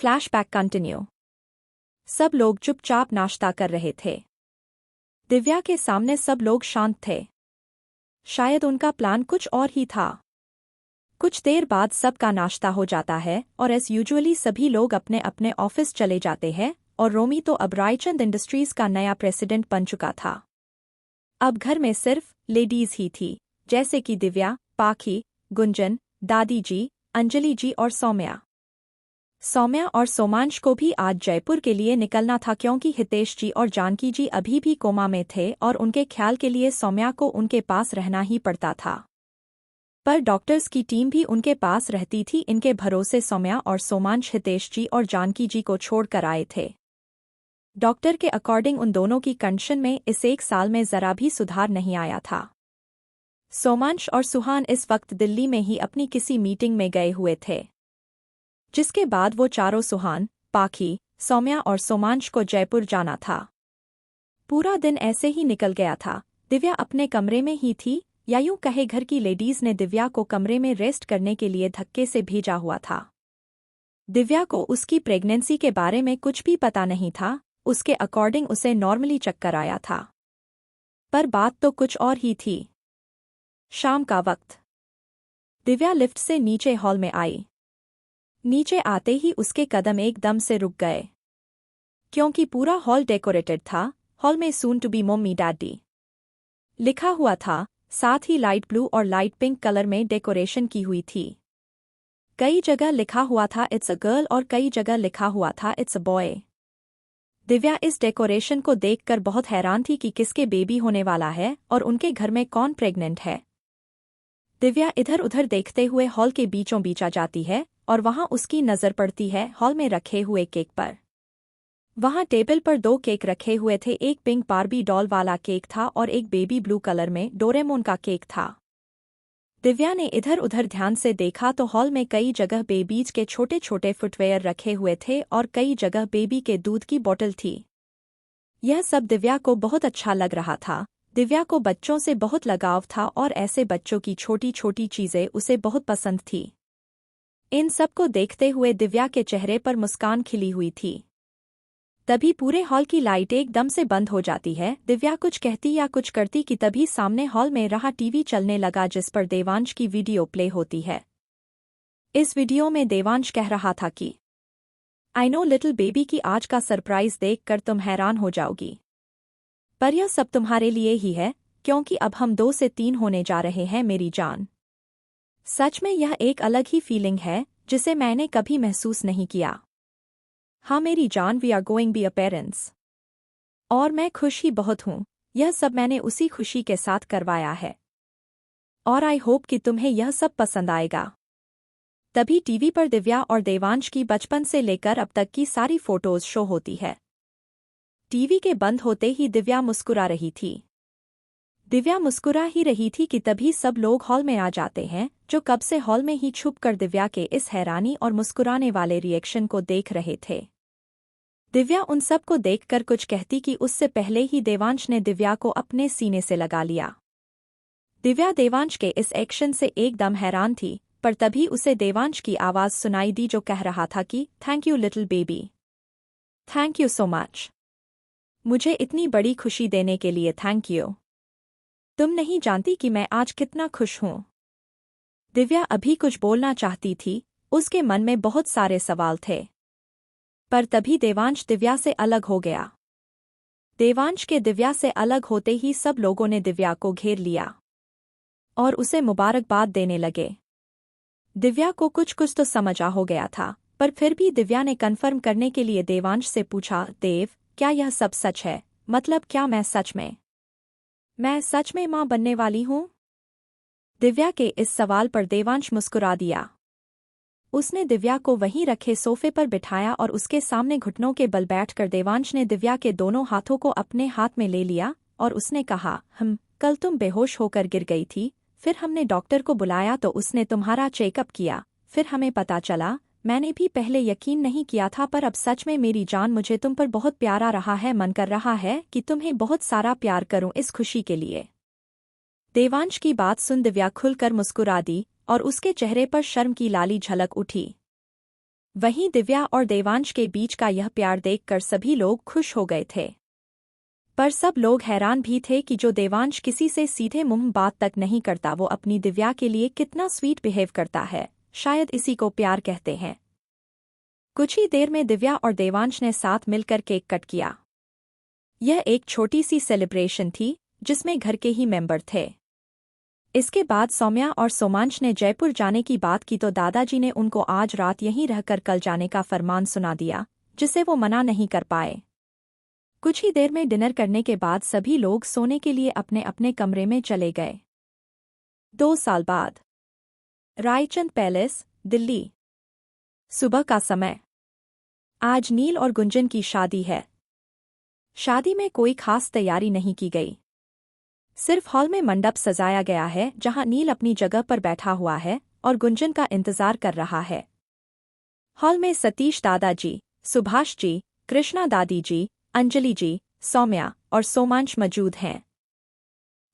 Flashback continue. सब लोग चुपचाप नाश्ता कर रहे थे। दिव्या के सामने सब लोग शांत थे। शायद उनका प्लान कुछ और ही था। कुछ देर बाद सबका नाश्ता हो जाता है और एस यूजुअली सभी लोग अपने अपने ऑफिस चले जाते हैं और रोमी तो अब रायचंद इंडस्ट्रीज का नया प्रेसिडेंट बन चुका था। अब घर में सिर्फ लेडीज ही थी, जैसे कि दिव्या, पाखी, गुंजन, दादी जी, अंजलि जी और सौम्या और सोमांश को भी आज जयपुर के लिए निकलना था क्योंकि हितेश जी और जानकी जी अभी भी कोमा में थे और उनके ख्याल के लिए सौम्या को उनके पास रहना ही पड़ता था। पर डॉक्टर्स की टीम भी उनके पास रहती थी। इनके भरोसे सौम्या और सोमांश हितेश जी और जानकी जी को छोड़कर आए थे। डॉक्टर के अकॉर्डिंग उन दोनों की कंडीशन में इस एक साल में जरा भी सुधार नहीं आया था। सोमांश और सुहान इस वक्त दिल्ली में ही अपनी किसी मीटिंग में गए हुए थे, जिसके बाद वो चारों सुहान, पाखी, सौम्या और सोमांश को जयपुर जाना था। पूरा दिन ऐसे ही निकल गया था। दिव्या अपने कमरे में ही थी, या यूं कहे घर की लेडीज ने दिव्या को कमरे में रेस्ट करने के लिए धक्के से भेजा हुआ था। दिव्या को उसकी प्रेगनेंसी के बारे में कुछ भी पता नहीं था। उसके अकॉर्डिंग उसे नॉर्मली चक्कर आया था, पर बात तो कुछ और ही थी। शाम का वक्त। दिव्या लिफ्ट से नीचे हॉल में आई। नीचे आते ही उसके कदम एकदम से रुक गए, क्योंकि पूरा हॉल डेकोरेटेड था। हॉल में soon to be mummy daddy लिखा हुआ था, साथ ही लाइट ब्लू और लाइट पिंक कलर में डेकोरेशन की हुई थी। कई जगह लिखा हुआ था इट्स अ गर्ल और कई जगह लिखा हुआ था इट्स अ बॉय। दिव्या इस डेकोरेशन को देखकर बहुत हैरान थी कि किसके बेबी होने वाला है और उनके घर में कौन प्रेग्नेंट है। दिव्या इधर उधर देखते हुए हॉल के बीचों बीच आ जाती है और वहां उसकी नजर पड़ती है हॉल में रखे हुए केक पर। वहां टेबल पर 2 केक रखे हुए थे। एक पिंक बार्बी डॉल वाला केक था और एक बेबी ब्लू कलर में डोरेमोन का केक था। दिव्या ने इधर उधर ध्यान से देखा तो हॉल में कई जगह बेबीज के छोटे छोटे फुटवेयर रखे हुए थे और कई जगह बेबी के दूध की बोतल थी। यह सब दिव्या को बहुत अच्छा लग रहा था। दिव्या को बच्चों से बहुत लगाव था और ऐसे बच्चों की छोटी छोटी चीजें उसे बहुत पसंद थी। इन सब को देखते हुए दिव्या के चेहरे पर मुस्कान खिली हुई थी। तभी पूरे हॉल की लाइट एकदम से बंद हो जाती है। दिव्या कुछ कहती या कुछ करती कि तभी सामने हॉल में रहा टीवी चलने लगा, जिस पर देवांश की वीडियो प्ले होती है। इस वीडियो में देवांश कह रहा था कि आई नो लिटिल बेबी की आज का सरप्राइज देखकर तुम हैरान हो जाओगी, पर यह सब तुम्हारे लिए ही है, क्योंकि अब हम 2 से 3 होने जा रहे हैं मेरी जान। सच में यह एक अलग ही फीलिंग है जिसे मैंने कभी महसूस नहीं किया। हाँ मेरी जान, we are going be a parents. और मैं खुश ही बहुत हूँ। यह सब मैंने उसी खुशी के साथ करवाया है और आई होप कि तुम्हें यह सब पसंद आएगा। तभी टीवी पर दिव्या और देवांश की बचपन से लेकर अब तक की सारी फोटोज शो होती है। टीवी के बंद होते ही दिव्या मुस्कुरा रही थी। दिव्या मुस्कुरा ही रही थी कि तभी सब लोग हॉल में आ जाते हैं, जो कब से हॉल में ही छुपकर दिव्या के इस हैरानी और मुस्कुराने वाले रिएक्शन को देख रहे थे। दिव्या उन सब को देखकर कुछ कहती कि उससे पहले ही देवांश ने दिव्या को अपने सीने से लगा लिया। दिव्या देवांश के इस एक्शन से एकदम हैरान थी, पर तभी उसे देवांश की आवाज सुनाई दी जो कह रहा था कि thank you little baby, thank you so much. मुझे इतनी बड़ी खुशी देने के लिए थैंक यू। तुम नहीं जानती कि मैं आज कितना खुश हूँ। दिव्या अभी कुछ बोलना चाहती थी, उसके मन में बहुत सारे सवाल थे, पर तभी देवांश दिव्या से अलग हो गया। देवांश के दिव्या से अलग होते ही सब लोगों ने दिव्या को घेर लिया और उसे मुबारकबाद देने लगे। दिव्या को कुछ कुछ तो समझ आ हो गया था, पर फिर भी दिव्या ने कन्फर्म करने के लिए देवांश से पूछा, देव, क्या यह सब सच है? मतलब क्या मैं सच में मां बनने वाली हूं? दिव्या के इस सवाल पर देवांश मुस्कुरा दिया। उसने दिव्या को वहीं रखे सोफे पर बिठाया और उसके सामने घुटनों के बल बैठकर देवांश ने दिव्या के दोनों हाथों को अपने हाथ में ले लिया और उसने कहा, कल तुम बेहोश होकर गिर गई थी, फिर हमने डॉक्टर को बुलाया तो उसने तुम्हारा चेकअप किया, फिर हमें पता चला, मैंने भी पहले यकीन नहीं किया था, पर अब सच में मेरी जान, मुझे तुम पर बहुत प्यारा रहा है। मन कर रहा है कि तुम्हें बहुत सारा प्यार करूं इस खुशी के लिए। देवांश की बात सुन दिव्या खुलकर मुस्कुरा दी और उसके चेहरे पर शर्म की लाली झलक उठी। वहीं दिव्या और देवांश के बीच का यह प्यार देखकर सभी लोग खुश हो गए थे। पर सब लोग हैरान भी थे कि जो देवांश किसी से सीधे मुंह बात तक नहीं करता वो अपनी दिव्या के लिए कितना स्वीट बिहेव करता है। शायद इसी को प्यार कहते हैं। कुछ ही देर में दिव्या और देवांश ने साथ मिलकर केक कट किया। यह एक छोटी सी सेलिब्रेशन थी जिसमें घर के ही मेंबर थे। इसके बाद सौम्या और सोमांश ने जयपुर जाने की बात की तो दादाजी ने उनको आज रात यहीं रहकर कल जाने का फरमान सुना दिया, जिसे वो मना नहीं कर पाए। कुछ ही देर में डिनर करने के बाद सभी लोग सोने के लिए अपने अपने कमरे में चले गए। 2 साल बाद रायचंद पैलेस, दिल्ली। सुबह का समय। आज नील और गुंजन की शादी है। शादी में कोई खास तैयारी नहीं की गई। सिर्फ हॉल में मंडप सजाया गया है जहां नील अपनी जगह पर बैठा हुआ है और गुंजन का इंतजार कर रहा है। हॉल में सतीश दादाजी, सुभाष जी, कृष्णा दादी जी, अंजलि जी, सौम्या और सोमांश मौजूद हैं।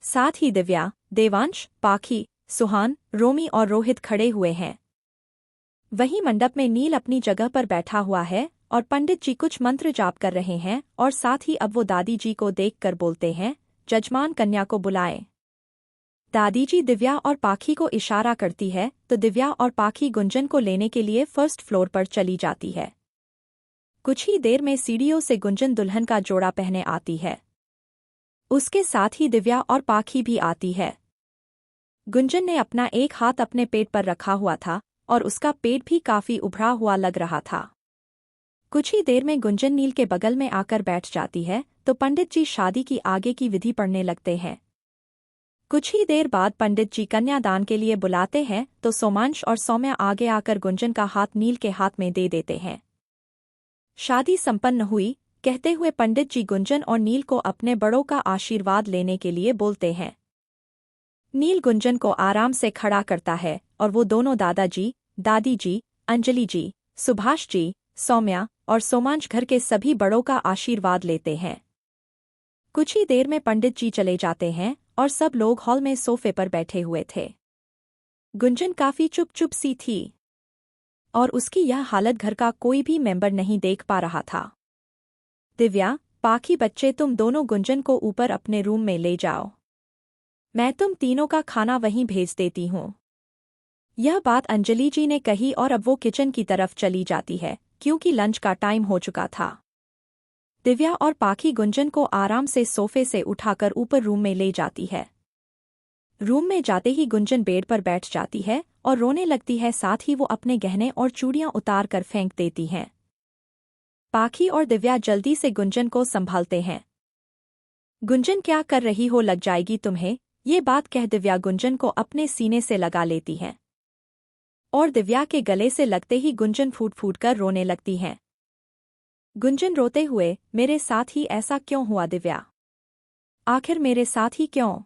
साथ ही दिव्या, देवांश, पाखी, सुहान, रोमी और रोहित खड़े हुए हैं। वहीं मंडप में नील अपनी जगह पर बैठा हुआ है और पंडित जी कुछ मंत्र जाप कर रहे हैं और साथ ही अब वो दादी जी को देखकर बोलते हैं, जजमान कन्या को बुलाएं। दादी जी दिव्या और पाखी को इशारा करती है तो दिव्या और पाखी गुंजन को लेने के लिए फर्स्ट फ्लोर पर चली जाती है। कुछ ही देर में सीढ़ियों से गुंजन दुल्हन का जोड़ा पहने आती है। उसके साथ ही दिव्या और पाखी भी आती है। गुंजन ने अपना एक हाथ अपने पेट पर रखा हुआ था और उसका पेट भी काफी उभरा हुआ लग रहा था। कुछ ही देर में गुंजन नील के बगल में आकर बैठ जाती है तो पंडित जी शादी की आगे की विधि पढ़ने लगते हैं। कुछ ही देर बाद पंडित जी कन्यादान के लिए बुलाते हैं तो सोमांश और सौम्या आगे आकर गुंजन का हाथ नील के हाथ में दे देते हैं। शादी संपन्न हुई कहते हुए पंडित जी गुंजन और नील को अपने बड़ों का आशीर्वाद लेने के लिए बोलते हैं। नील गुंजन को आराम से खड़ा करता है और वो दोनों दादाजी, दादी जी, अंजलि जी, सुभाष जी, सौम्या और सोमांश घर के सभी बड़ों का आशीर्वाद लेते हैं। कुछ ही देर में पंडित जी चले जाते हैं और सब लोग हॉल में सोफे पर बैठे हुए थे। गुंजन काफी चुप-चुप सी थी और उसकी यह हालत घर का कोई भी मेंबर नहीं देख पा रहा था। दिव्या, पाखी बच्चे तुम दोनों गुंजन को ऊपर अपने रूम में ले जाओ। मैं तुम तीनों का खाना वहीं भेज देती हूँ। यह बात अंजलि जी ने कही और अब वो किचन की तरफ चली जाती है क्योंकि लंच का टाइम हो चुका था। दिव्या और पाखी गुंजन को आराम से सोफे से उठाकर ऊपर रूम में ले जाती है। रूम में जाते ही गुंजन बेड पर बैठ जाती है और रोने लगती है, साथ ही वो अपने गहने और चूड़ियां उतार कर फेंक देती हैं। पाखी और दिव्या जल्दी से गुंजन को संभालते हैं। गुंजन क्या कर रही हो, लग जाएगी तुम्हें। ये बात कह दिव्या गुंजन को अपने सीने से लगा लेती हैं और दिव्या के गले से लगते ही गुंजन फूट फूट कर रोने लगती हैं। गुंजन रोते हुए, मेरे साथ ही ऐसा क्यों हुआ दिव्या? आखिर मेरे साथ ही क्यों?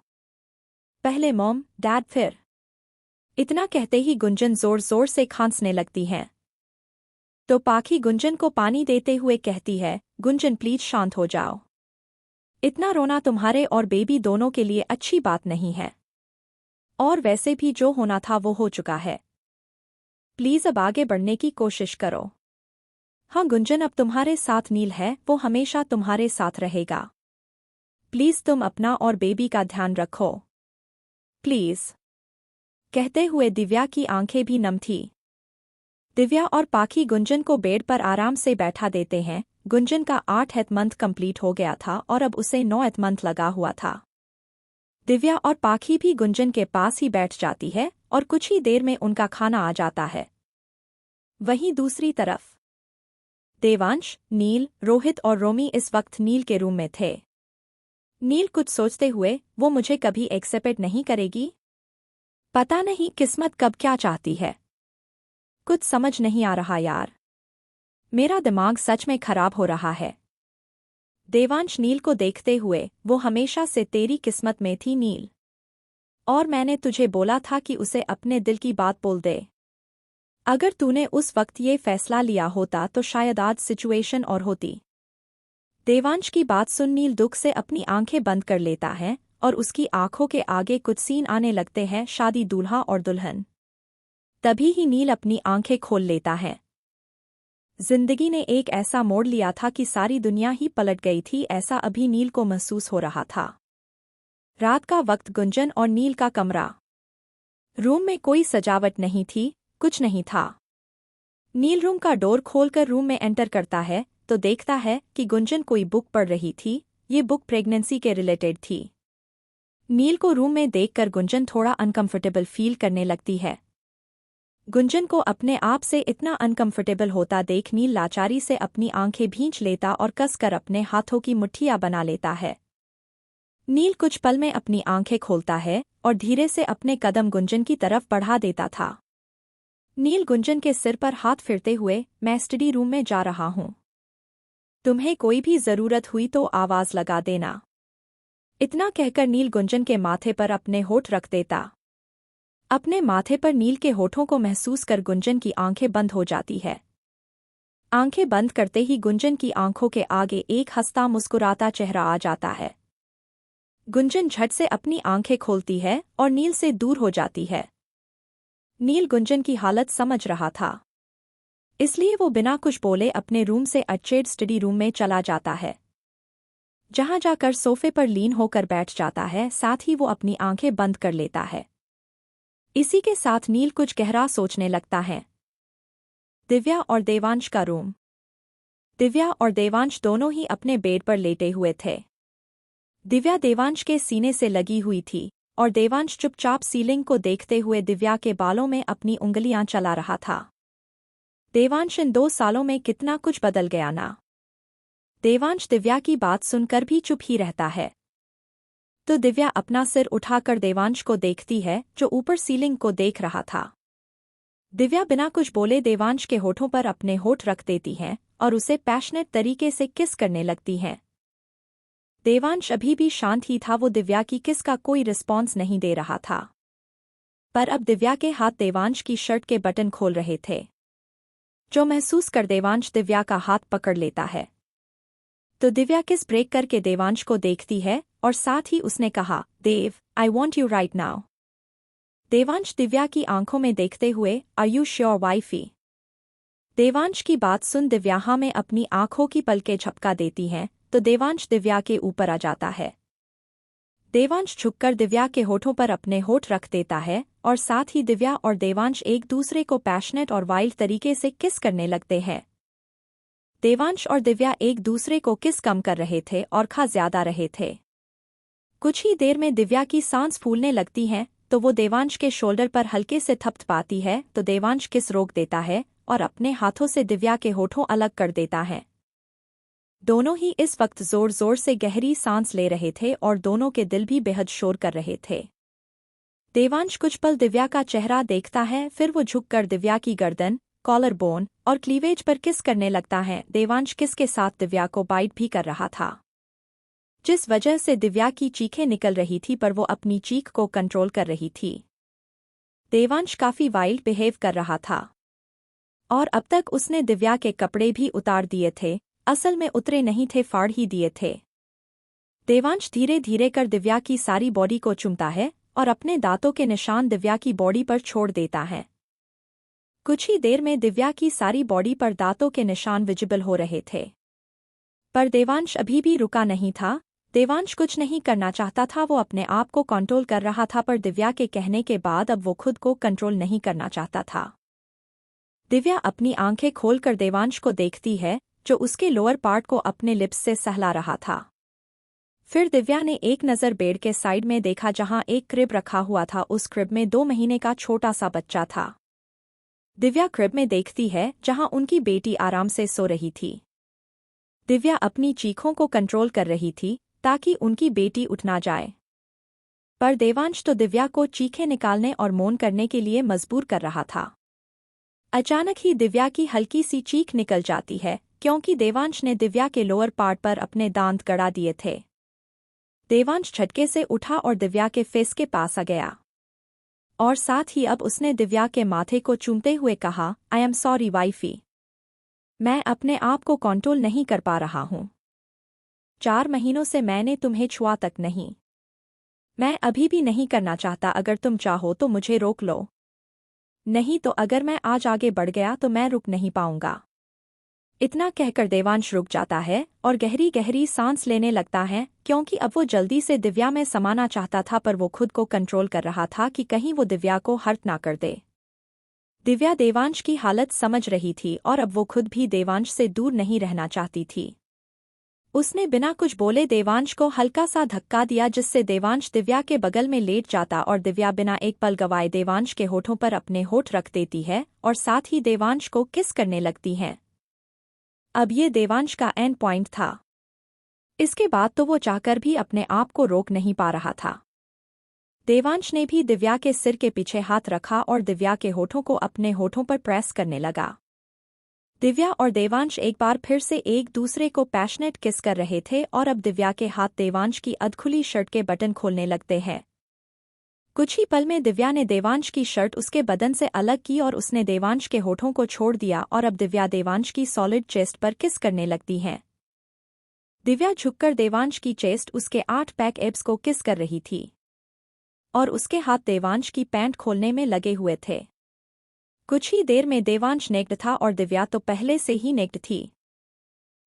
पहले मॉम, डैड, फिर। इतना कहते ही गुंजन जोर जोर से खांसने लगती हैं। तो पाखी गुंजन को पानी देते हुए कहती है, गुंजन प्लीज शांत हो जाओ। इतना रोना तुम्हारे और बेबी दोनों के लिए अच्छी बात नहीं है। और वैसे भी जो होना था वो हो चुका है। प्लीज अब आगे बढ़ने की कोशिश करो। हाँ गुंजन, अब तुम्हारे साथ नील है, वो हमेशा तुम्हारे साथ रहेगा। प्लीज तुम अपना और बेबी का ध्यान रखो। प्लीज। कहते हुए दिव्या की आंखें भी नम थी। दिव्या और पाखी गुंजन को बेड पर आराम से बैठा देते हैं। गुंजन का 8th मंथ कंप्लीट हो गया था और अब उसे 9th मंथ लगा हुआ था। दिव्या और पाखी भी गुंजन के पास ही बैठ जाती है और कुछ ही देर में उनका खाना आ जाता है। वहीं दूसरी तरफ देवांश, नील, रोहित और रोमी इस वक्त नील के रूम में थे। नील कुछ सोचते हुए, वो मुझे कभी एक्सेप्ट नहीं करेगी। पता नहीं किस्मत कब क्या चाहती है। कुछ समझ नहीं आ रहा यार। मेरा दिमाग सच में खराब हो रहा है। देवांश नील को देखते हुए, वो हमेशा से तेरी किस्मत में थी नील। और मैंने तुझे बोला था कि उसे अपने दिल की बात बोल दे। अगर तूने उस वक्त ये फैसला लिया होता तो शायद आज सिचुएशन और होती। देवांश की बात सुन नील दुख से अपनी आंखें बंद कर लेता है और उसकी आंखों के आगे कुछ सीन आने लगते हैं, शादी, दूल्हा और दुल्हन। तभी ही नील अपनी आंखें खोल लेता है। जिंदगी ने एक ऐसा मोड़ लिया था कि सारी दुनिया ही पलट गई थी, ऐसा अभी नील को महसूस हो रहा था। रात का वक्त, गुंजन और नील का कमरा। रूम में कोई सजावट नहीं थी, कुछ नहीं था। नील रूम का डोर खोलकर रूम में एंटर करता है तो देखता है कि गुंजन कोई बुक पढ़ रही थी। ये बुक प्रेगनेंसी के रिलेटेड थी। नील को रूम में देखकर गुंजन थोड़ा अनकंफर्टेबल फील करने लगती है। गुंजन को अपने आप से इतना अनकंफर्टेबल होता देख नील लाचारी से अपनी आंखें भींच लेता और कसकर अपने हाथों की मुट्ठियां बना लेता है। नील कुछ पल में अपनी आंखें खोलता है और धीरे से अपने कदम गुंजन की तरफ बढ़ा देता था। नील गुंजन के सिर पर हाथ फिरते हुए, मैं स्टडी रूम में जा रहा हूं। तुम्हें कोई भी जरूरत हुई तो आवाज लगा देना। इतना कहकर नील गुंजन के माथे पर अपने होठ रख देता। अपने माथे पर नील के होठों को महसूस कर गुंजन की आंखें बंद हो जाती है। आंखें बंद करते ही गुंजन की आंखों के आगे एक हंसता मुस्कुराता चेहरा आ जाता है। गुंजन झट से अपनी आंखें खोलती है और नील से दूर हो जाती है। नील गुंजन की हालत समझ रहा था, इसलिए वो बिना कुछ बोले अपने रूम से अटचेड स्टडी रूम में चला जाता है, जहां जाकर सोफे पर लीन होकर बैठ जाता है। साथ ही वो अपनी आंखें बंद कर लेता है। इसी के साथ नील कुछ गहरा सोचने लगता है। दिव्या और देवांश का रूम। दिव्या और देवांश दोनों ही अपने बेड पर लेटे हुए थे। दिव्या देवांश के सीने से लगी हुई थी और देवांश चुपचाप सीलिंग को देखते हुए दिव्या के बालों में अपनी उंगलियां चला रहा था। देवांश, इन 2 सालों में कितना कुछ बदल गया ना। देवांश दिव्या की बात सुनकर भी चुप ही रहता है। तो दिव्या अपना सिर उठाकर देवांश को देखती है, जो ऊपर सीलिंग को देख रहा था। दिव्या बिना कुछ बोले देवांश के होठों पर अपने होठ रख देती है और उसे पैशनेट तरीके से किस करने लगती है। देवांश अभी भी शांत ही था, वो दिव्या की किस का कोई रिस्पॉन्स नहीं दे रहा था। पर अब दिव्या के हाथ देवांश की शर्ट के बटन खोल रहे थे, जो महसूस कर देवांश दिव्या का हाथ पकड़ लेता है। तो दिव्या किस ब्रेक करके देवांश को देखती है और साथ ही उसने कहा, Dev, I want you right now. Devansh Divya की आंखों में देखते हुए, are you sure wifey? Devansh की बात सुन दिव्या हाँ में अपनी आंखों की पलकें झपका देती हैं, तो देवांश दिव्या के ऊपर आ जाता है। देवांश झुककर दिव्या के होठों पर अपने होठ रख देता है और साथ ही दिव्या और देवांश एक दूसरे को पैशनेट और वाइल्ड तरीके से किस करने लगते हैं। देवांश और दिव्या एक दूसरे को किस कम कर रहे थे और खा ज्यादा रहे थे। कुछ ही देर में दिव्या की सांस फूलने लगती है, तो वो देवांश के शोल्डर पर हल्के से थपथपाती है, तो देवांश किस रोक देता है और अपने हाथों से दिव्या के होठों अलग कर देता है। दोनों ही इस वक्त जोर जोर से गहरी सांस ले रहे थे और दोनों के दिल भी बेहद शोर कर रहे थे। देवांश कुछ पल दिव्या का चेहरा देखता है, फिर वो झुककर दिव्या की गर्दन, कॉलर बोन और क्लीवेज पर किस करने लगता है। देवांश किस के साथ दिव्या को बाइट भी कर रहा था, जिस वजह से दिव्या की चीखें निकल रही थी, पर वो अपनी चीख को कंट्रोल कर रही थी। देवांश काफी वाइल्ड बिहेव कर रहा था और अब तक उसने दिव्या के कपड़े भी उतार दिए थे, असल में उतरे नहीं थे, फाड़ ही दिए थे। देवांश धीरे धीरे कर दिव्या की सारी बॉडी को चूमता है और अपने दांतों के निशान दिव्या की बॉडी पर छोड़ देता है। कुछ ही देर में दिव्या की सारी बॉडी पर दांतों के निशान विजिबल हो रहे थे, पर देवांश अभी भी रुका नहीं था। देवांश कुछ नहीं करना चाहता था, वो अपने आप को कंट्रोल कर रहा था, पर दिव्या के कहने के बाद अब वो खुद को कंट्रोल नहीं करना चाहता था। दिव्या अपनी आंखें खोलकर देवांश को देखती है, जो उसके लोअर पार्ट को अपने लिप्स से सहला रहा था। फिर दिव्या ने एक नज़र बेड के साइड में देखा, जहां एक क्रिब रखा हुआ था। उस क्रिब में 2 महीने का छोटा सा बच्चा था। दिव्या क्रिब में देखती है, जहां उनकी बेटी आराम से सो रही थी। दिव्या अपनी चीखों को कंट्रोल कर रही थी ताकि उनकी बेटी उठ ना जाए, पर देवांश तो दिव्या को चीखें निकालने और मौन करने के लिए मजबूर कर रहा था। अचानक ही दिव्या की हल्की सी चीख निकल जाती है, क्योंकि देवांश ने दिव्या के लोअर पार्ट पर अपने दांत गड़ा दिए थे। देवांश झटके से उठा और दिव्या के फेस के पास आ गया और साथ ही अब उसने दिव्या के माथे को चूमते हुए कहा, आई एम सॉरी वाइफी, मैं अपने आप को कंट्रोल नहीं कर पा रहा हूँ। 4 महीनों से मैंने तुम्हें छुआ तक नहीं। मैं अभी भी नहीं करना चाहता, अगर तुम चाहो तो मुझे रोक लो, नहीं तो अगर मैं आज आगे बढ़ गया तो मैं रुक नहीं पाऊंगा। इतना कहकर देवांश रुक जाता है और गहरी गहरी सांस लेने लगता है, क्योंकि अब वो जल्दी से दिव्या में समाना चाहता था, पर वो खुद को कंट्रोल कर रहा था कि कहीं वो दिव्या को हर्ट ना कर दे। दिव्या देवांश की हालत समझ रही थी और अब वो खुद भी देवांश से दूर नहीं रहना चाहती थी। उसने बिना कुछ बोले देवांश को हल्का सा धक्का दिया, जिससे देवांश दिव्या के बगल में लेट जाता और दिव्या बिना एक पल गवाए देवांश के होठों पर अपने होठ रख देती है और साथ ही देवांश को किस करने लगती है। अब ये देवांश का एंड पॉइंट था। इसके बाद तो वो चाहकर भी अपने आप को रोक नहीं पा रहा था। देवांश ने भी दिव्या के सिर के पीछे हाथ रखा और दिव्या के होठों को अपने होठों पर प्रेस करने लगा। दिव्या और देवांश एक बार फिर से एक दूसरे को पैशनेट किस कर रहे थे और अब दिव्या के हाथ देवांश की अधखुली शर्ट के बटन खोलने लगते हैं। कुछ ही पल में दिव्या ने देवांश की शर्ट उसके बदन से अलग की और उसने देवांश के होठों को छोड़ दिया और अब दिव्या देवांश की सॉलिड चेस्ट पर किस करने लगती है। दिव्या झुककर देवांश की चेस्ट, उसके 8 पैक एब्स को किस कर रही थी और उसके हाथ देवांश की पैंट खोलने में लगे हुए थे। कुछ ही देर में देवांश नेक्ड था और दिव्या तो पहले से ही नेक्ड थी।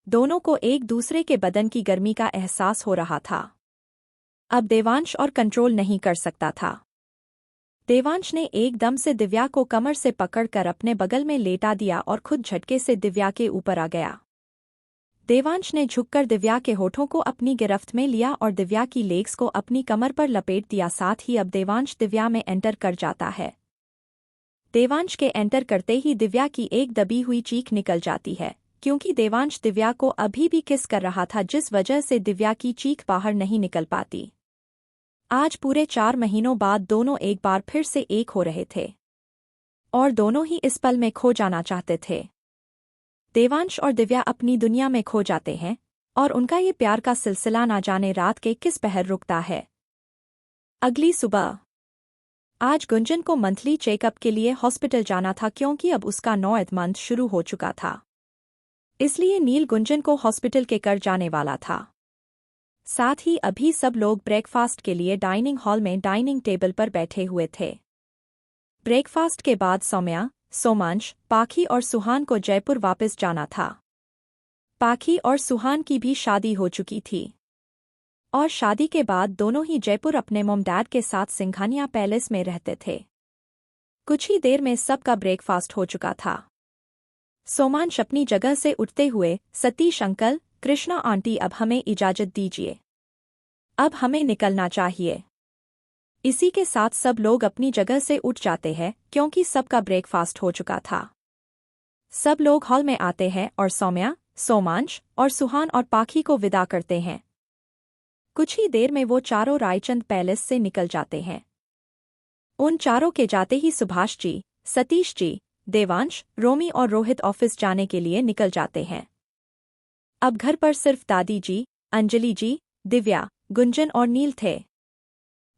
दोनों को एक दूसरे के बदन की गर्मी का एहसास हो रहा था। अब देवांश और कंट्रोल नहीं कर सकता था। देवांश ने एकदम से दिव्या को कमर से पकड़कर अपने बगल में लेटा दिया और खुद झटके से दिव्या के ऊपर आ गया। देवांश ने झुककर दिव्या के होठों को अपनी गिरफ्त में लिया और दिव्या की लेग्स को अपनी कमर पर लपेट दिया। साथ ही अब देवांश दिव्या में एंटर कर जाता है। देवांश के एंटर करते ही दिव्या की एक दबी हुई चीख निकल जाती है, क्योंकि देवांश दिव्या को अभी भी किस कर रहा था, जिस वजह से दिव्या की चीख बाहर नहीं निकल पाती। आज पूरे 4 महीनों बाद दोनों एक बार फिर से एक हो रहे थे और दोनों ही इस पल में खो जाना चाहते थे। देवांश और दिव्या अपनी दुनिया में खो जाते हैं और उनका ये प्यार का सिलसिला ना जाने रात के किस पहर रुकता है। अगली सुबह आज गुंजन को मंथली चेकअप के लिए हॉस्पिटल जाना था, क्योंकि अब उसका 9th मंथ शुरू हो चुका था। इसलिए नील गुंजन को हॉस्पिटल के कर जाने वाला था। साथ ही अभी सब लोग ब्रेकफास्ट के लिए डाइनिंग हॉल में डाइनिंग टेबल पर बैठे हुए थे। ब्रेकफास्ट के बाद सौम्या, सोमांश, पाखी और सुहान को जयपुर वापस जाना था। पाखी और सुहान की भी शादी हो चुकी थी और शादी के बाद दोनों ही जयपुर अपने मॉम डैड के साथ सिंघानिया पैलेस में रहते थे। कुछ ही देर में सबका ब्रेकफास्ट हो चुका था। सोमांश अपनी जगह से उठते हुए, सतीश अंकल, कृष्णा आंटी, अब हमें इजाजत दीजिए, अब हमें निकलना चाहिए। इसी के साथ सब लोग अपनी जगह से उठ जाते हैं, क्योंकि सबका ब्रेकफास्ट हो चुका था। सब लोग हॉल में आते हैं और सौम्या, सोमांश और सुहान और पाखी को विदा करते हैं। कुछ ही देर में वो चारों रायचंद पैलेस से निकल जाते हैं। उन चारों के जाते ही सुभाष जी, सतीश जी, देवांश, रोमी और रोहित ऑफिस जाने के लिए निकल जाते हैं। अब घर पर सिर्फ दादी जी, अंजलि जी, दिव्या, गुंजन और नील थे।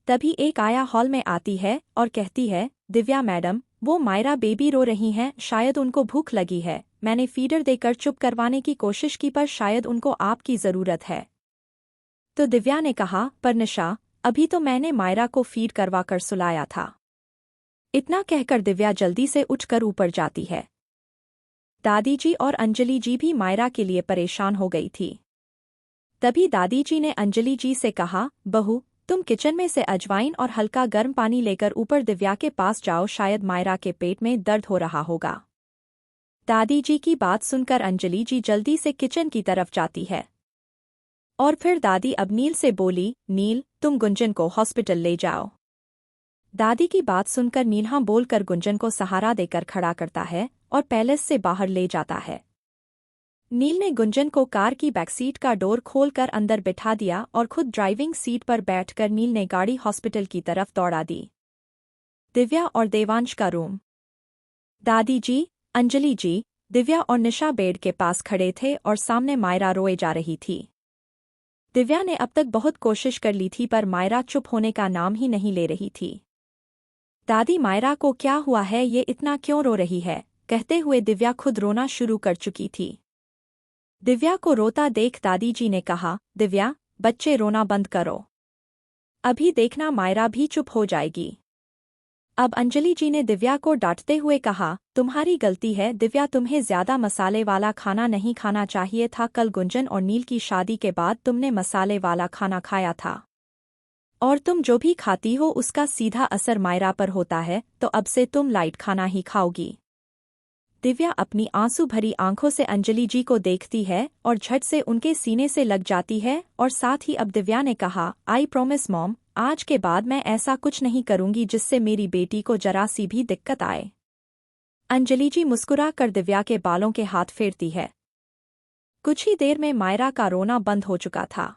तभी एक आया हॉल में आती है और कहती है, दिव्या मैडम, वो मायरा बेबी रो रही हैं, शायद उनको भूख लगी है। मैंने फीडर देकर चुप करवाने की कोशिश की, पर शायद उनको आपकी ज़रूरत है। तो दिव्या ने कहा, पर निशा, अभी तो मैंने मायरा को फीड करवा कर सुलाया था। इतना कहकर दिव्या जल्दी से उठकर ऊपर जाती है। दादी जी और अंजलि जी भी मायरा के लिए परेशान हो गई थी। तभी दादी जी ने अंजलि जी से कहा, बहू, तुम किचन में से अजवाइन और हल्का गर्म पानी लेकर ऊपर दिव्या के पास जाओ, शायद मायरा के पेट में दर्द हो रहा होगा। दादी जी की बात सुनकर अंजलि जी जल्दी से किचन की तरफ जाती है और फिर दादी अब नील से बोली, नील, तुम गुंजन को हॉस्पिटल ले जाओ। दादी की बात सुनकर नील हाँ बोलकर गुंजन को सहारा देकर खड़ा करता है और पैलेस से बाहर ले जाता है। नील ने गुंजन को कार की बैकसीट का डोर खोलकर अंदर बिठा दिया और खुद ड्राइविंग सीट पर बैठकर नील ने गाड़ी हॉस्पिटल की तरफ दौड़ा दी। दिव्या और देवांश का रूम। दादी जी, अंजलि जी, दिव्या और निशा बेड के पास खड़े थे और सामने मायरा रोए जा रही थी। दिव्या ने अब तक बहुत कोशिश कर ली थी, पर मायरा चुप होने का नाम ही नहीं ले रही थी। दादी, मायरा को क्या हुआ है, ये इतना क्यों रो रही है? कहते हुए दिव्या खुद रोना शुरू कर चुकी थी। दिव्या को रोता देख दादी जी ने कहा, दिव्या, बच्चे रोना बंद करो, अभी देखना मायरा भी चुप हो जाएगी। अब अंजलि जी ने दिव्या को डांटते हुए कहा, तुम्हारी गलती है दिव्या, तुम्हें ज्यादा मसाले वाला खाना नहीं खाना चाहिए था। कल गुंजन और नील की शादी के बाद तुमने मसाले वाला खाना खाया था और तुम जो भी खाती हो उसका सीधा असर मायरा पर होता है, तो अब से तुम लाइट खाना ही खाओगी। दिव्या अपनी आंसू भरी आंखों से अंजलि जी को देखती है और झट से उनके सीने से लग जाती है और साथ ही अब दिव्या ने कहा, आई प्रॉमिस मॉम, आज के बाद मैं ऐसा कुछ नहीं करूंगी जिससे मेरी बेटी को जरा सी भी दिक्कत आए। अंजलि जी मुस्कुरा कर दिव्या के बालों के हाथ फेरती है। कुछ ही देर में मायरा का रोना बंद हो चुका था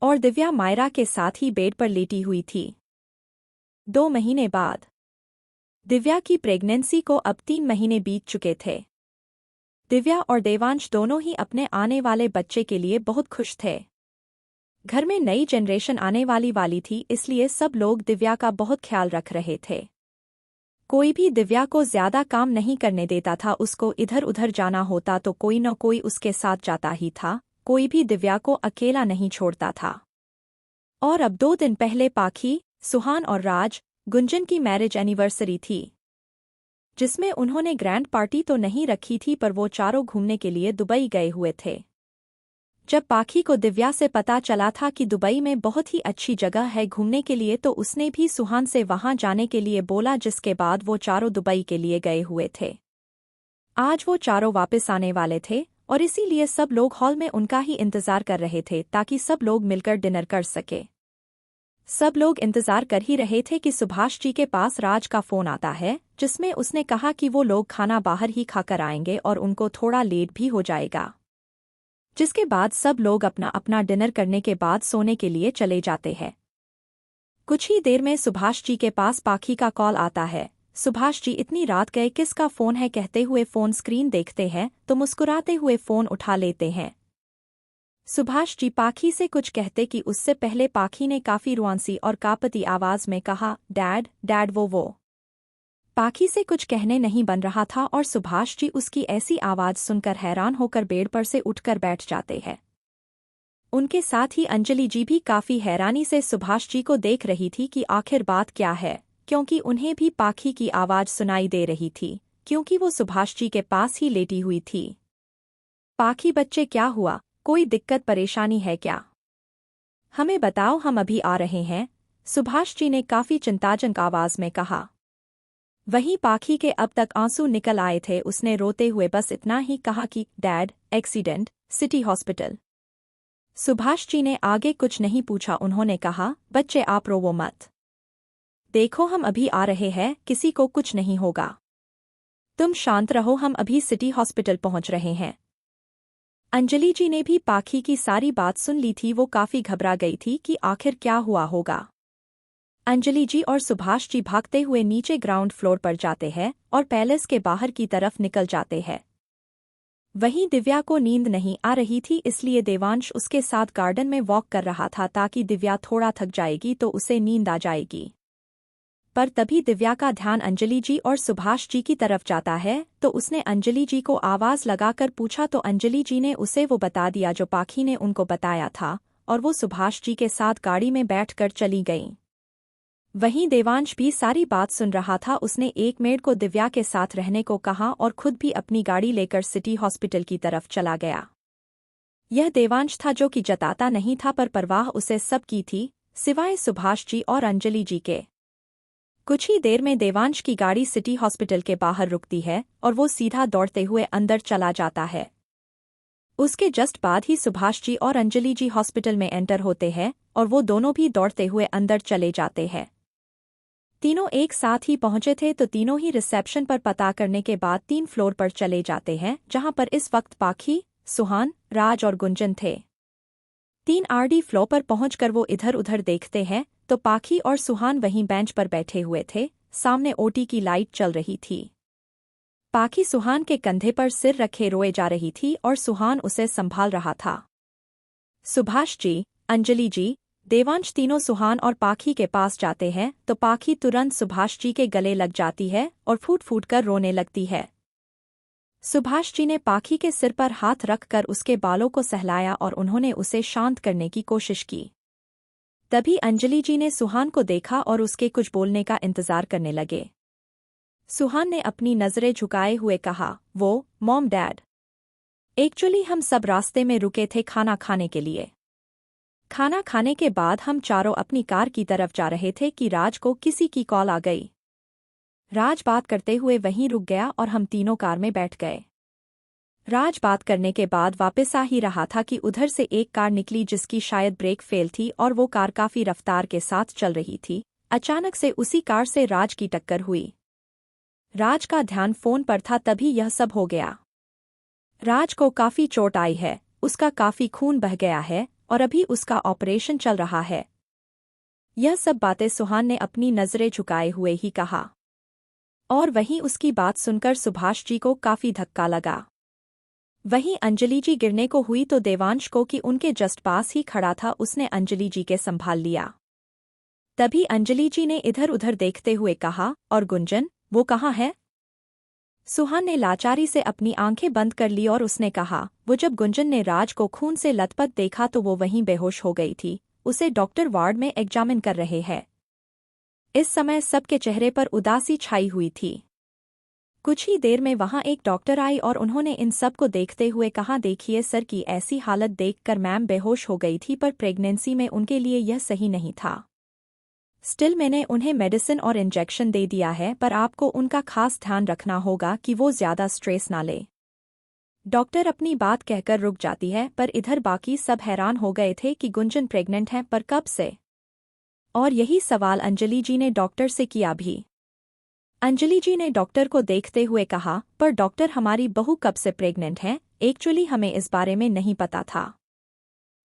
और दिव्या मायरा के साथ ही बेड पर लेटी हुई थी। 2 महीने बाद दिव्या की प्रेगनेंसी को अब 3 महीने बीत चुके थे। दिव्या और देवांश दोनों ही अपने आने वाले बच्चे के लिए बहुत खुश थे। घर में नई जनरेशन आने वाली थी, इसलिए सब लोग दिव्या का बहुत ख्याल रख रहे थे। कोई भी दिव्या को ज्यादा काम नहीं करने देता था। उसको इधर उधर जाना होता तो कोई न कोई उसके साथ जाता ही था। कोई भी दिव्या को अकेला नहीं छोड़ता था। और अब 2 दिन पहले पाखी, सुहान और राज, गुंजन की मैरिज एनिवर्सरी थी, जिसमें उन्होंने ग्रैंड पार्टी तो नहीं रखी थी, पर वो चारों घूमने के लिए दुबई गए हुए थे। जब पाखी को दिव्या से पता चला था कि दुबई में बहुत ही अच्छी जगह है घूमने के लिए, तो उसने भी सुहान से वहां जाने के लिए बोला, जिसके बाद वो चारों दुबई के लिए गए हुए थे। आज वो चारों वापस आने वाले थे और इसीलिए सब लोग हॉल में उनका ही इंतजार कर रहे थे ताकि सब लोग मिलकर डिनर कर सके। सब लोग इंतजार कर ही रहे थे कि सुभाष जी के पास राज का फोन आता है, जिसमें उसने कहा कि वो लोग खाना बाहर ही खाकर आएंगे और उनको थोड़ा लेट भी हो जाएगा। जिसके बाद सब लोग अपना अपना डिनर करने के बाद सोने के लिए चले जाते हैं। कुछ ही देर में सुभाष जी के पास पाखी का कॉल आता है। सुभाष जी, इतनी रात गए, किसका फोन है? कहते हुए फोन स्क्रीन देखते हैं तो मुस्कुराते हुए फोन उठा लेते हैं। सुभाष जी पाखी से कुछ कहते कि उससे पहले पाखी ने काफी रुआंसी और कापती आवाज में कहा, डैड डैड वो। पाखी से कुछ कहने नहीं बन रहा था और सुभाष जी उसकी ऐसी आवाज सुनकर हैरान होकर बेड पर से उठकर बैठ जाते हैं। उनके साथ ही अंजलि जी भी काफी हैरानी से सुभाष जी को देख रही थी कि आखिर बात क्या है, क्योंकि उन्हें भी पाखी की आवाज सुनाई दे रही थी, क्योंकि वो सुभाष जी के पास ही लेटी हुई थी। पाखी बच्चे, क्या हुआ? कोई दिक्कत परेशानी है क्या? हमें बताओ, हम अभी आ रहे हैं, सुभाष जी ने काफी चिंताजनक आवाज में कहा। वहीं पाखी के अब तक आंसू निकल आए थे। उसने रोते हुए बस इतना ही कहा कि dad, accident, city hospital. Subhash ji ने आगे कुछ नहीं पूछा। उन्होंने कहा, बच्चे आप रोवो मत, देखो हम अभी आ रहे हैं, किसी को कुछ नहीं होगा, तुम शांत रहो, हम अभी सिटी हॉस्पिटल पहुंच रहे हैं। अंजलि जी ने भी पाखी की सारी बात सुन ली थी। वो काफी घबरा गई थी कि आखिर क्या हुआ होगा। अंजलि जी और सुभाष जी भागते हुए नीचे ग्राउंड फ्लोर पर जाते हैं और पैलेस के बाहर की तरफ निकल जाते हैं। वहीं दिव्या को नींद नहीं आ रही थी, इसलिए देवांश उसके साथ गार्डन में वॉक कर रहा था ताकि दिव्या थोड़ा थक जाएगी तो उसे नींद आ जाएगी। पर तभी दिव्या का ध्यान अंजलि जी और सुभाष जी की तरफ जाता है, तो उसने अंजलि जी को आवाज लगाकर पूछा, तो अंजलि जी ने उसे वो बता दिया जो पाखी ने उनको बताया था और वो सुभाष जी के साथ गाड़ी में बैठकर चली गईं। वहीं देवांश भी सारी बात सुन रहा था। उसने एक मेड को दिव्या के साथ रहने को कहा और खुद भी अपनी गाड़ी लेकर सिटी हॉस्पिटल की तरफ चला गया। यह देवांश था जो कि जताता नहीं था, पर परवाह उसे सब की थी, सिवाय सुभाष जी और अंजलि जी के। कुछ ही देर में देवांश की गाड़ी सिटी हॉस्पिटल के बाहर रुकती है और वो सीधा दौड़ते हुए अंदर चला जाता है। उसके जस्ट बाद ही सुभाष जी और अंजलि जी हॉस्पिटल में एंटर होते हैं और वो दोनों भी दौड़ते हुए अंदर चले जाते हैं। तीनों एक साथ ही पहुंचे थे, तो तीनों ही रिसेप्शन पर पता करने के बाद 3 फ्लोर पर चले जाते हैं, जहां पर इस वक्त पाखी, सुहान, राज और गुंजन थे। 3 आरडी फ्लोर पर पहुंचकर वो इधर उधर देखते हैं तो पाखी और सुहान वहीं बेंच पर बैठे हुए थे। सामने ओटी की लाइट चल रही थी। पाखी सुहान के कंधे पर सिर रखे रोए जा रही थी और सुहान उसे संभाल रहा था। सुभाष जी, अंजलि जी, देवांश तीनों सुहान और पाखी के पास जाते हैं तो पाखी तुरंत सुभाष जी के गले लग जाती है और फूट फूट कर रोने लगती है। सुभाष जी ने पाखी के सिर पर हाथ रखकर उसके बालों को सहलाया और उन्होंने उसे शांत करने की कोशिश की। तभी अंजलि जी ने सुहान को देखा और उसके कुछ बोलने का इंतजार करने लगे। सुहान ने अपनी नजरें झुकाए हुए कहा, वो मॉम डैड, एक्चुअली हम सब रास्ते में रुके थे खाना खाने के लिए। खाना खाने के बाद हम चारों अपनी कार की तरफ जा रहे थे कि राज को किसी की कॉल आ गई। राज बात करते हुए वहीं रुक गया और हम तीनों कार में बैठ गए। राज बात करने के बाद वापस आ ही रहा था कि उधर से एक कार निकली जिसकी शायद ब्रेक फेल थी और वो कार काफी रफ्तार के साथ चल रही थी। अचानक से उसी कार से राज की टक्कर हुई। राज का ध्यान फोन पर था तभी यह सब हो गया। राज को काफी चोट आई है, उसका काफी खून बह गया है और अभी उसका ऑपरेशन चल रहा है। यह सब बातें सुहान ने अपनी नजरें झुकाए हुए ही कहा। और वहीं उसकी बात सुनकर सुभाष जी को काफी धक्का लगा। वहीं अंजलि जी गिरने को हुई तो देवांश को कि उनके जस्ट पास ही खड़ा था उसने अंजलि जी के संभाल लिया। तभी अंजलि जी ने इधर उधर देखते हुए कहा, और गुंजन, वो कहाँ है? सुहान ने लाचारी से अपनी आंखें बंद कर ली और उसने कहा, वो जब गुंजन ने राज को खून से लथपथ देखा तो वो वहीं बेहोश हो गई थी। उसे डॉक्टर वार्ड में एग्जामिन कर रहे हैं। इस समय सबके चेहरे पर उदासी छाई हुई थी। कुछ ही देर में वहां एक डॉक्टर आई और उन्होंने इन सब को देखते हुए कहा, देखिए सर की ऐसी हालत देखकर मैम बेहोश हो गई थी पर प्रेगनेंसी में उनके लिए यह सही नहीं था। स्टिल मैंने उन्हें मेडिसिन और इंजेक्शन दे दिया है पर आपको उनका खास ध्यान रखना होगा कि वो ज्यादा स्ट्रेस ना ले। डॉक्टर अपनी बात कहकर रुक जाती है पर इधर बाकी सब हैरान हो गए थे कि गुंजन प्रेग्नेंट है पर कब से? और यही सवाल अंजलि जी ने डॉक्टर से किया भी। अंजलि जी ने डॉक्टर को देखते हुए कहा, पर डॉक्टर हमारी बहू कब से प्रेग्नेंट है? एक्चुअली हमें इस बारे में नहीं पता था।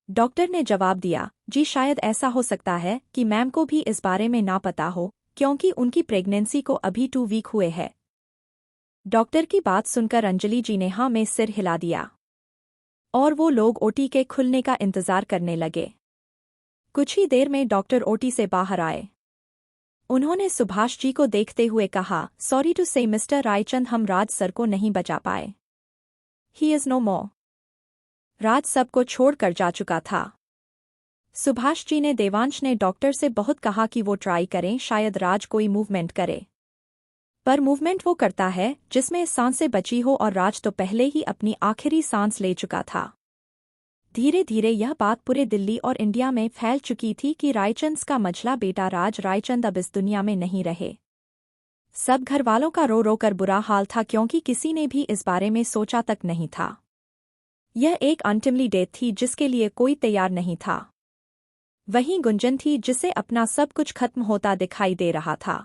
डॉक्टर ने जवाब दिया, जी शायद ऐसा हो सकता है कि मैम को भी इस बारे में ना पता हो क्योंकि उनकी प्रेगनेंसी को अभी 2 वीक हुए हैं। डॉक्टर की बात सुनकर अंजलि जी ने हाँ में सिर हिला दिया और वो लोग ओटी के खुलने का इंतजार करने लगे। कुछ ही देर में डॉक्टर ओटी से बाहर आए। उन्होंने सुभाष जी को देखते हुए कहा, सॉरी टू से मिस्टर रायचंद, हम राज सर को नहीं बचा पाए। ही इज नो मोर। राज सबको छोड़कर जा चुका था। सुभाष जी ने देवांश ने डॉक्टर से बहुत कहा कि वो ट्राई करें, शायद राज कोई मूवमेंट करे। पर मूवमेंट वो करता है जिसमें सांसें बची हो और राज तो पहले ही अपनी आखिरी सांस ले चुका था। धीरे धीरे यह बात पूरे दिल्ली और इंडिया में फैल चुकी थी कि रायचंद का मझला बेटा राज रायचंद अब इस दुनिया में नहीं रहे। सब घरवालों का रो रो कर बुरा हाल था क्योंकि किसी ने भी इस बारे में सोचा तक नहीं था। यह एक अनटिमली डेथ थी जिसके लिए कोई तैयार नहीं था। वहीं गुंजन थी जिसे अपना सब कुछ खत्म होता दिखाई दे रहा था।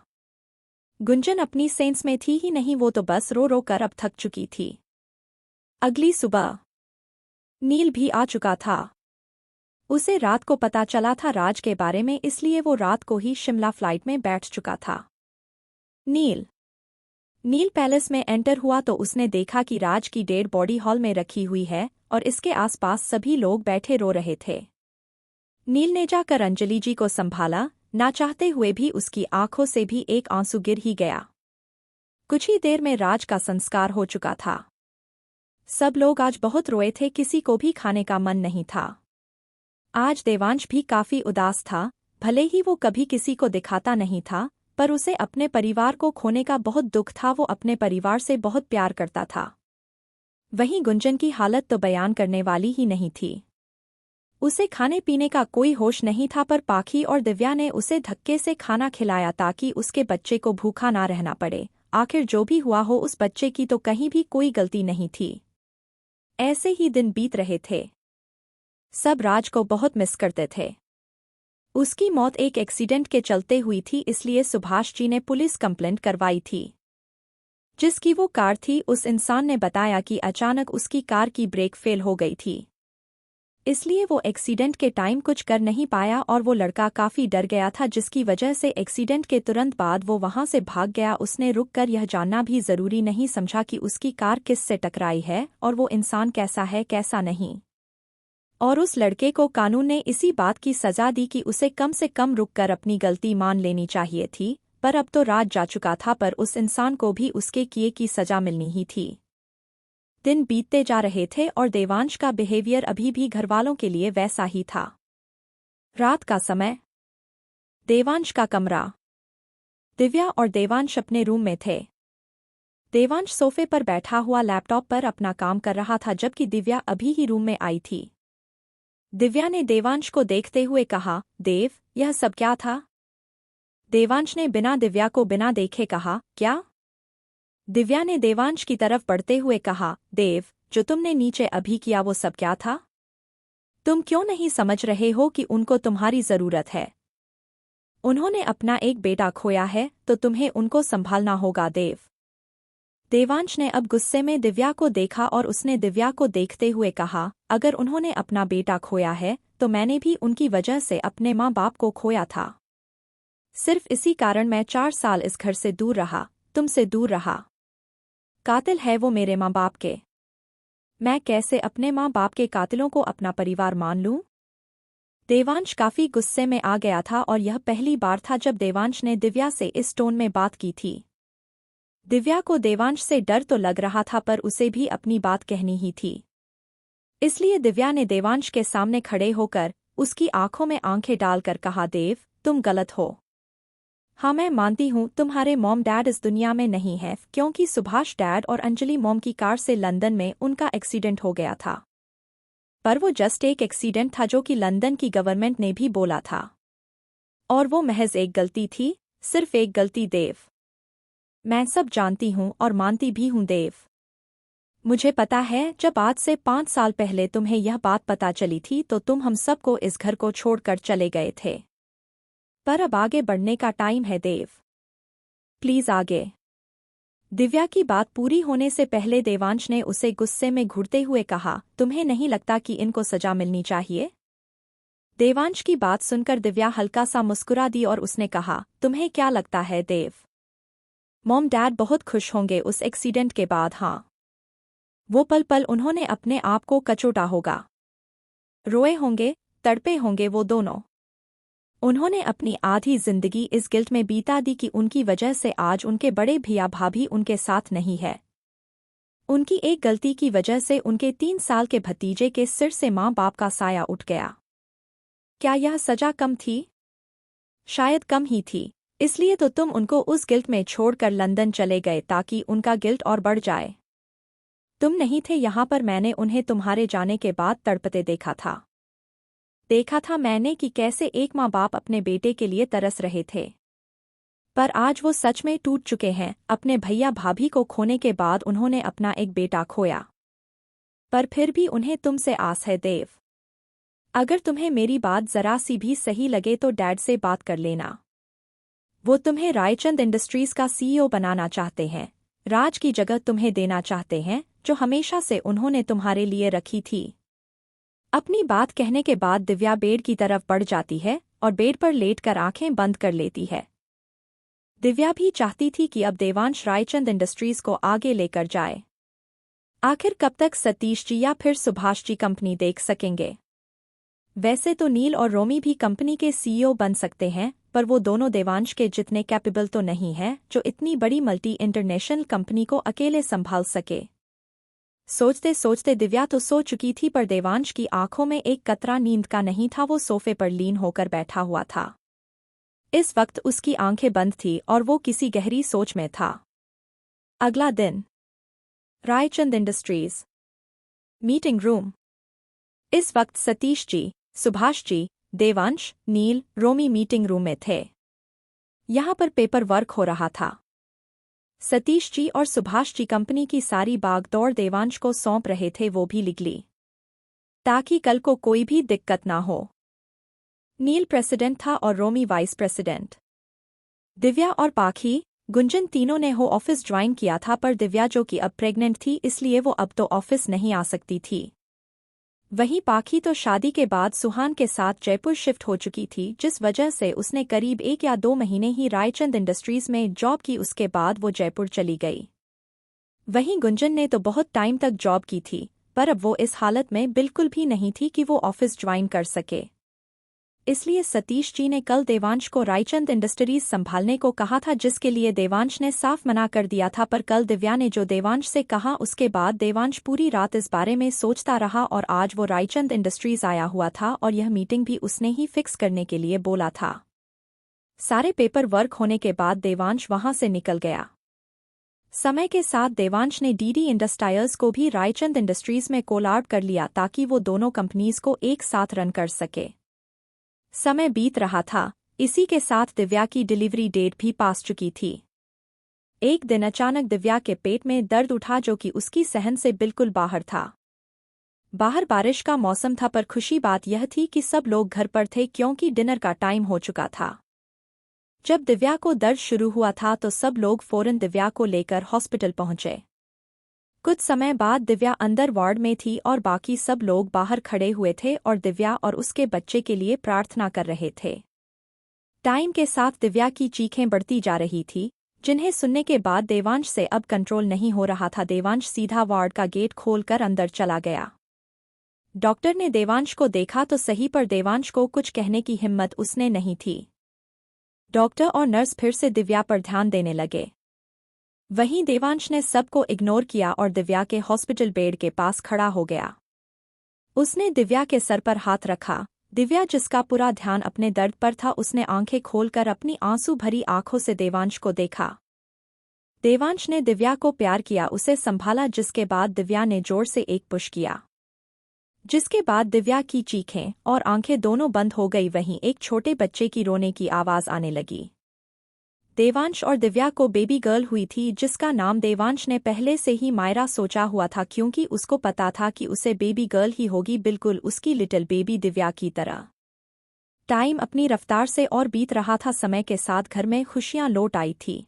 गुंजन अपनी सेंस में थी ही नहीं, वो तो बस रो रो कर अब थक चुकी थी। अगली सुबह नील भी आ चुका था। उसे रात को पता चला था राज के बारे में, इसलिए वो रात को ही शिमला फ्लाइट में बैठ चुका था। नील पैलेस में एंटर हुआ तो उसने देखा कि राज की डेड बॉडी हॉल में रखी हुई है और इसके आसपास सभी लोग बैठे रो रहे थे। नील ने जाकर अंजलि जी को संभाला, ना चाहते हुए भी उसकी आंखों से भी एक आंसू गिर ही गया। कुछ ही देर में राज का संस्कार हो चुका था। सब लोग आज बहुत रोए थे, किसी को भी खाने का मन नहीं था। आज देवांश भी काफी उदास था। भले ही वो कभी किसी को दिखाता नहीं था पर उसे अपने परिवार को खोने का बहुत दुख था। वो अपने परिवार से बहुत प्यार करता था। वहीं गुंजन की हालत तो बयान करने वाली ही नहीं थी। उसे खाने पीने का कोई होश नहीं था पर पाखी और दिव्या ने उसे धक्के से खाना खिलाया ताकि उसके बच्चे को भूखा ना रहना पड़े। आखिर जो भी हुआ हो उस बच्चे की तो कहीं भी कोई गलती नहीं थी। ऐसे ही दिन बीत रहे थे। सब राज को बहुत मिस करते थे। उसकी मौत एक एक्सीडेंट के चलते हुई थी, इसलिए सुभाष जी ने पुलिस कंप्लेंट करवाई थी। जिसकी वो कार थी, उस इंसान ने बताया कि अचानक उसकी कार की ब्रेक फेल हो गई थी, इसलिए वो एक्सीडेंट के टाइम कुछ कर नहीं पाया और वो लड़का काफी डर गया था, जिसकी वजह से एक्सीडेंट के तुरंत बाद वो वहां से भाग गया। उसने रुककर यह जानना भी जरूरी नहीं समझा कि उसकी कार किस से टकराई है और वो इंसान कैसा है कैसा नहीं। और उस लड़के को कानून ने इसी बात की सजा दी कि उसे कम से कम रुककर अपनी गलती मान लेनी चाहिए थी। पर अब तो राज जा चुका था, पर उस इंसान को भी उसके किए की सजा मिलनी ही थी। दिन बीतते जा रहे थे और देवांश का बिहेवियर अभी भी घरवालों के लिए वैसा ही था। रात का समय देवांश का कमरा। दिव्या और देवांश अपने रूम में थे। देवांश सोफे पर बैठा हुआ लैपटॉप पर अपना काम कर रहा था जबकि दिव्या अभी ही रूम में आई थी। दिव्या ने देवांश को देखते हुए कहा, देव, यह सब क्या था? देवांश ने बिना दिव्या को बिना देखे कहा, क्या? दिव्या ने देवांश की तरफ बढ़ते हुए कहा, देव, जो तुमने नीचे अभी किया वो सब क्या था? तुम क्यों नहीं समझ रहे हो कि उनको तुम्हारी जरूरत है? उन्होंने अपना एक बेटा खोया है तो तुम्हें उनको संभालना होगा देव। देवांश ने अब गुस्से में दिव्या को देखा और उसने दिव्या को देखते हुए कहा, अगर उन्होंने अपना बेटा खोया है तो मैंने भी उनकी वजह से अपने माँ बाप को खोया था। सिर्फ इसी कारण मैं 4 साल इस घर से दूर रहा, तुमसे दूर रहा। कातिल है वो मेरे माँ बाप के। मैं कैसे अपने माँ बाप के कातिलों को अपना परिवार मान लूं? देवांश काफी गुस्से में आ गया था और यह पहली बार था जब देवांश ने दिव्या से इस टोन में बात की थी। दिव्या को देवांश से डर तो लग रहा था पर उसे भी अपनी बात कहनी ही थी। इसलिए दिव्या ने देवांश के सामने खड़े होकर उसकी आंखों में आंखें डालकर कहा, देव, तुम गलत हो। हाँ, मैं मानती हूँ तुम्हारे मॉम डैड इस दुनिया में नहीं है क्योंकि सुभाष डैड और अंजलि मॉम की कार से लंदन में उनका एक्सीडेंट हो गया था। पर वो जस्ट एक एक्सीडेंट था जो कि लंदन की गवर्नमेंट ने भी बोला था। और वो महज एक गलती थी, सिर्फ एक गलती देव। मैं सब जानती हूँ और मानती भी हूँ देव। मुझे पता है जब आज से 5 साल पहले तुम्हें यह बात पता चली थी तो तुम हम सबको इस घर को छोड़कर चले गए थे। पर अब आगे बढ़ने का टाइम है देव। प्लीज आगे। दिव्या की बात पूरी होने से पहले देवांश ने उसे गुस्से में घूरते हुए कहा, तुम्हें नहीं लगता कि इनको सजा मिलनी चाहिए? देवांश की बात सुनकर दिव्या हल्का सा मुस्कुरा दी और उसने कहा, तुम्हें क्या लगता है देव? मॉम डैड बहुत खुश होंगे उस एक्सीडेंट के बाद। हाँ, वो पल पल उन्होंने अपने आप को कचोटा होगा। रोए होंगे, तड़पे होंगे वो दोनों। उन्होंने अपनी आधी जिंदगी इस गिल्ट में बीता दी कि उनकी वजह से आज उनके बड़े भैया भाभी उनके साथ नहीं है। उनकी एक गलती की वजह से उनके 3 साल के भतीजे के सिर से माँ बाप का साया उठ गया। क्या यह सजा कम थी? शायद कम ही थी। इसलिए तो तुम उनको उस गिल्ट में छोड़कर लंदन चले गए ताकि उनका गिल्ट और बढ़ जाए। तुम नहीं थे यहाँ पर मैंने उन्हें तुम्हारे जाने के बाद तड़पते देखा था। देखा था मैंने कि कैसे एक माँ बाप अपने बेटे के लिए तरस रहे थे। पर आज वो सच में टूट चुके हैं। अपने भैया भाभी को खोने के बाद उन्होंने अपना एक बेटा खोया। पर फिर भी उन्हें तुमसे आस है देव। अगर तुम्हें मेरी बात जरा सी भी सही लगे तो डैड से बात कर लेना। वो तुम्हें रायचंद इंडस्ट्रीज का सीईओ बनाना चाहते हैं। राज की जगह तुम्हें देना चाहते हैं जो हमेशा से उन्होंने तुम्हारे लिए रखी थी। अपनी बात कहने के बाद दिव्या बेड की तरफ बढ़ जाती है और बेड पर लेटकर आंखें बंद कर लेती है। दिव्या भी चाहती थी कि अब देवांश रायचंद इंडस्ट्रीज को आगे लेकर जाए। आखिर कब तक सतीश जी या फिर सुभाष जी कंपनी देख सकेंगे? वैसे तो नील और रोमी भी कंपनी के सीईओ बन सकते हैं पर वो दोनों देवांश के जितने कैपेबल तो नहीं है जो इतनी बड़ी मल्टी इंटरनेशनल कंपनी को अकेले संभाल सके। सोचते सोचते दिव्या तो सो चुकी थी पर देवांश की आंखों में एक कतरा नींद का नहीं था। वो सोफे पर लीन होकर बैठा हुआ था। इस वक्त उसकी आंखें बंद थी और वो किसी गहरी सोच में था। अगला दिन, रायचंद इंडस्ट्रीज मीटिंग रूम। इस वक्त सतीश जी, सुभाष जी, देवांश, नील, रोमी मीटिंग रूम में थे। यहाँ पर पेपर वर्क हो रहा था। सतीश जी और सुभाष जी कंपनी की सारी बागदौड़ देवांश को सौंप रहे थे, वो भी लीगली, ताकि कल को कोई भी दिक्कत ना हो। नील प्रेसिडेंट था और रोमी वाइस प्रेसिडेंट। दिव्या और पाखी, गुंजन तीनों ने हो ऑफिस ज्वाइन किया था पर दिव्या जो कि अब प्रेग्नेंट थी इसलिए वो अब तो ऑफिस नहीं आ सकती थी। वहीं पाखी तो शादी के बाद सुहान के साथ जयपुर शिफ्ट हो चुकी थी जिस वजह से उसने करीब 1 या 2 महीने ही रायचंद इंडस्ट्रीज में जॉब की, उसके बाद वो जयपुर चली गई। वहीं गुंजन ने तो बहुत टाइम तक जॉब की थी पर अब वो इस हालत में बिल्कुल भी नहीं थी कि वो ऑफिस ज्वाइन कर सके। इसलिए सतीश जी ने कल देवांश को रायचंद इंडस्ट्रीज संभालने को कहा था जिसके लिए देवांश ने साफ मना कर दिया था। पर कल दिव्या ने जो देवांश से कहा उसके बाद देवांश पूरी रात इस बारे में सोचता रहा और आज वो रायचंद इंडस्ट्रीज आया हुआ था और यह मीटिंग भी उसने ही फिक्स करने के लिए बोला था। सारे पेपर वर्क होने के बाद देवांश वहां से निकल गया। समय के साथ देवांश ने डीडी इंडस्ट्रायल्स को भी रायचंद इंडस्ट्रीज में कोलैब कर लिया ताकि वो दोनों कंपनीज को एक साथ रन कर सके। समय बीत रहा था, इसी के साथ दिव्या की डिलीवरी डेट भी पास चुकी थी। एक दिन अचानक दिव्या के पेट में दर्द उठा जो कि उसकी सहन से बिल्कुल बाहर था। बाहर बारिश का मौसम था पर खुशी बात यह थी कि सब लोग घर पर थे क्योंकि डिनर का टाइम हो चुका था। जब दिव्या को दर्द शुरू हुआ था तो सब लोग फौरन दिव्या को लेकर हॉस्पिटल पहुंचे। कुछ समय बाद दिव्या अंदर वार्ड में थी और बाकी सब लोग बाहर खड़े हुए थे और दिव्या और उसके बच्चे के लिए प्रार्थना कर रहे थे। टाइम के साथ दिव्या की चीखें बढ़ती जा रही थी, जिन्हें सुनने के बाद देवांश से अब कंट्रोल नहीं हो रहा था। देवांश सीधा वार्ड का गेट खोलकर अंदर चला गया। डॉक्टर ने देवांश को देखा तो सही पर देवांश को कुछ कहने की हिम्मत उसने नहीं थी। डॉक्टर और नर्स फिर से दिव्या पर ध्यान देने लगे। वहीं देवांश ने सबको इग्नोर किया और दिव्या के हॉस्पिटल बेड के पास खड़ा हो गया। उसने दिव्या के सर पर हाथ रखा। दिव्या, जिसका पूरा ध्यान अपने दर्द पर था, उसने आंखें खोलकर अपनी आंसू भरी आंखों से देवांश को देखा। देवांश ने दिव्या को प्यार किया, उसे संभाला, जिसके बाद दिव्या ने जोर से एक पुश किया, जिसके बाद दिव्या की चीखें और आंखें दोनों बंद हो गई। वहीं एक छोटे बच्चे की रोने की आवाज आने लगी। देवांश और दिव्या को बेबी गर्ल हुई थी, जिसका नाम देवांश ने पहले से ही मायरा सोचा हुआ था क्योंकि उसको पता था कि उसे बेबी गर्ल ही होगी, बिल्कुल उसकी लिटिल बेबी दिव्या की तरह। टाइम अपनी रफ्तार से और बीत रहा था। समय के साथ घर में खुशियां लौट आई थी।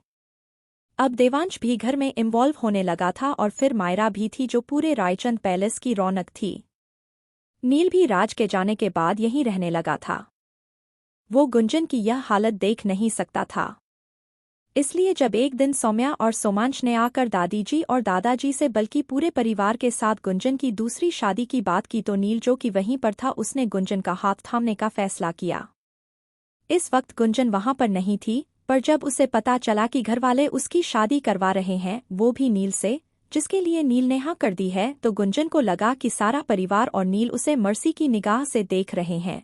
अब देवांश भी घर में इन्वॉल्व होने लगा था और फिर मायरा भी थी जो पूरे रायचंद पैलेस की रौनक थी। नील भी राज के जाने के बाद यहीं रहने लगा था। वो गुंजन की यह हालत देख नहीं सकता था। इसलिए जब एक दिन सौम्या और सोमांश ने आकर दादी जी और दादाजी से बल्कि पूरे परिवार के साथ गुंजन की दूसरी शादी की बात की तो नील, जो कि वहीं पर था, उसने गुंजन का हाथ थामने का फैसला किया। इस वक्त गुंजन वहां पर नहीं थी, पर जब उसे पता चला कि घरवाले उसकी शादी करवा रहे हैं, वो भी नील से, जिसके लिए नील ने हाँ कर दी है, तो गुंजन को लगा कि सारा परिवार और नील उसे मर्सी की निगाह से देख रहे हैं।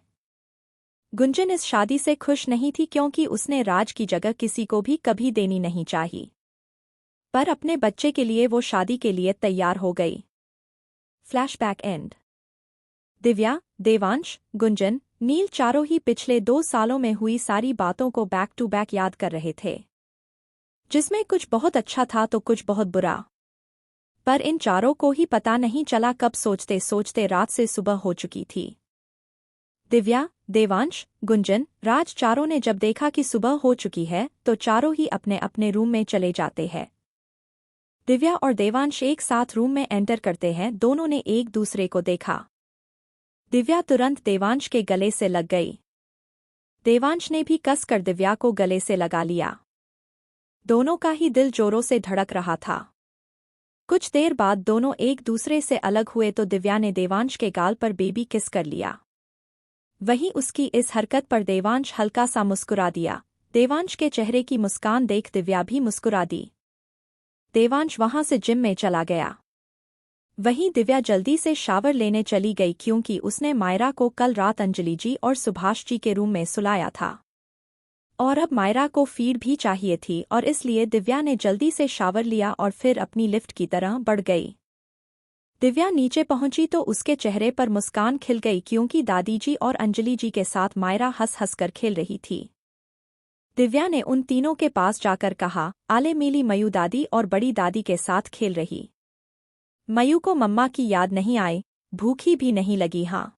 गुंजन इस शादी से खुश नहीं थी क्योंकि उसने राज की जगह किसी को भी कभी देनी नहीं चाहिए, पर अपने बच्चे के लिए वो शादी के लिए तैयार हो गई। Flashback end. दिव्या, देवांश, गुंजन, नील चारों ही पिछले 2 सालों में हुई सारी बातों को बैक टू बैक याद कर रहे थे, जिसमें कुछ बहुत अच्छा था तो कुछ बहुत बुरा। पर इन चारों को ही पता नहीं चला कब सोचते सोचते रात से सुबह हो चुकी थी। दिव्या, देवांश, गुंजन, राज चारों ने जब देखा कि सुबह हो चुकी है तो चारों ही अपने अपने रूम में चले जाते हैं। दिव्या और देवांश एक साथ रूम में एंटर करते हैं। दोनों ने एक दूसरे को देखा। दिव्या तुरंत देवांश के गले से लग गई। देवांश ने भी कसकर दिव्या को गले से लगा लिया। दोनों का ही दिल जोरों से धड़क रहा था। कुछ देर बाद दोनों एक दूसरे से अलग हुए तो दिव्या ने देवांश के गाल पर बेबी किस कर लिया। वहीं उसकी इस हरकत पर देवांश हल्का सा मुस्कुरा दिया। देवांश के चेहरे की मुस्कान देख दिव्या भी मुस्कुरा दी। देवांश वहां से जिम में चला गया। वहीं दिव्या जल्दी से शावर लेने चली गई क्योंकि उसने मायरा को कल रात अंजलि जी और सुभाष जी के रूम में सुलाया था और अब मायरा को फीड भी चाहिए थी और इसलिए दिव्या ने जल्दी से शावर लिया और फिर अपनी लिफ्ट की तरह बढ़ गई। दिव्या नीचे पहुंची तो उसके चेहरे पर मुस्कान खिल गई क्योंकि दादी जी और अंजलि जी के साथ मायरा हंस हंस कर खेल रही थी। दिव्या ने उन तीनों के पास जाकर कहा, आले मेली मयू दादी और बड़ी दादी के साथ खेल रही। मयू को मम्मा की याद नहीं आई, भूखी भी नहीं लगी। हाँ।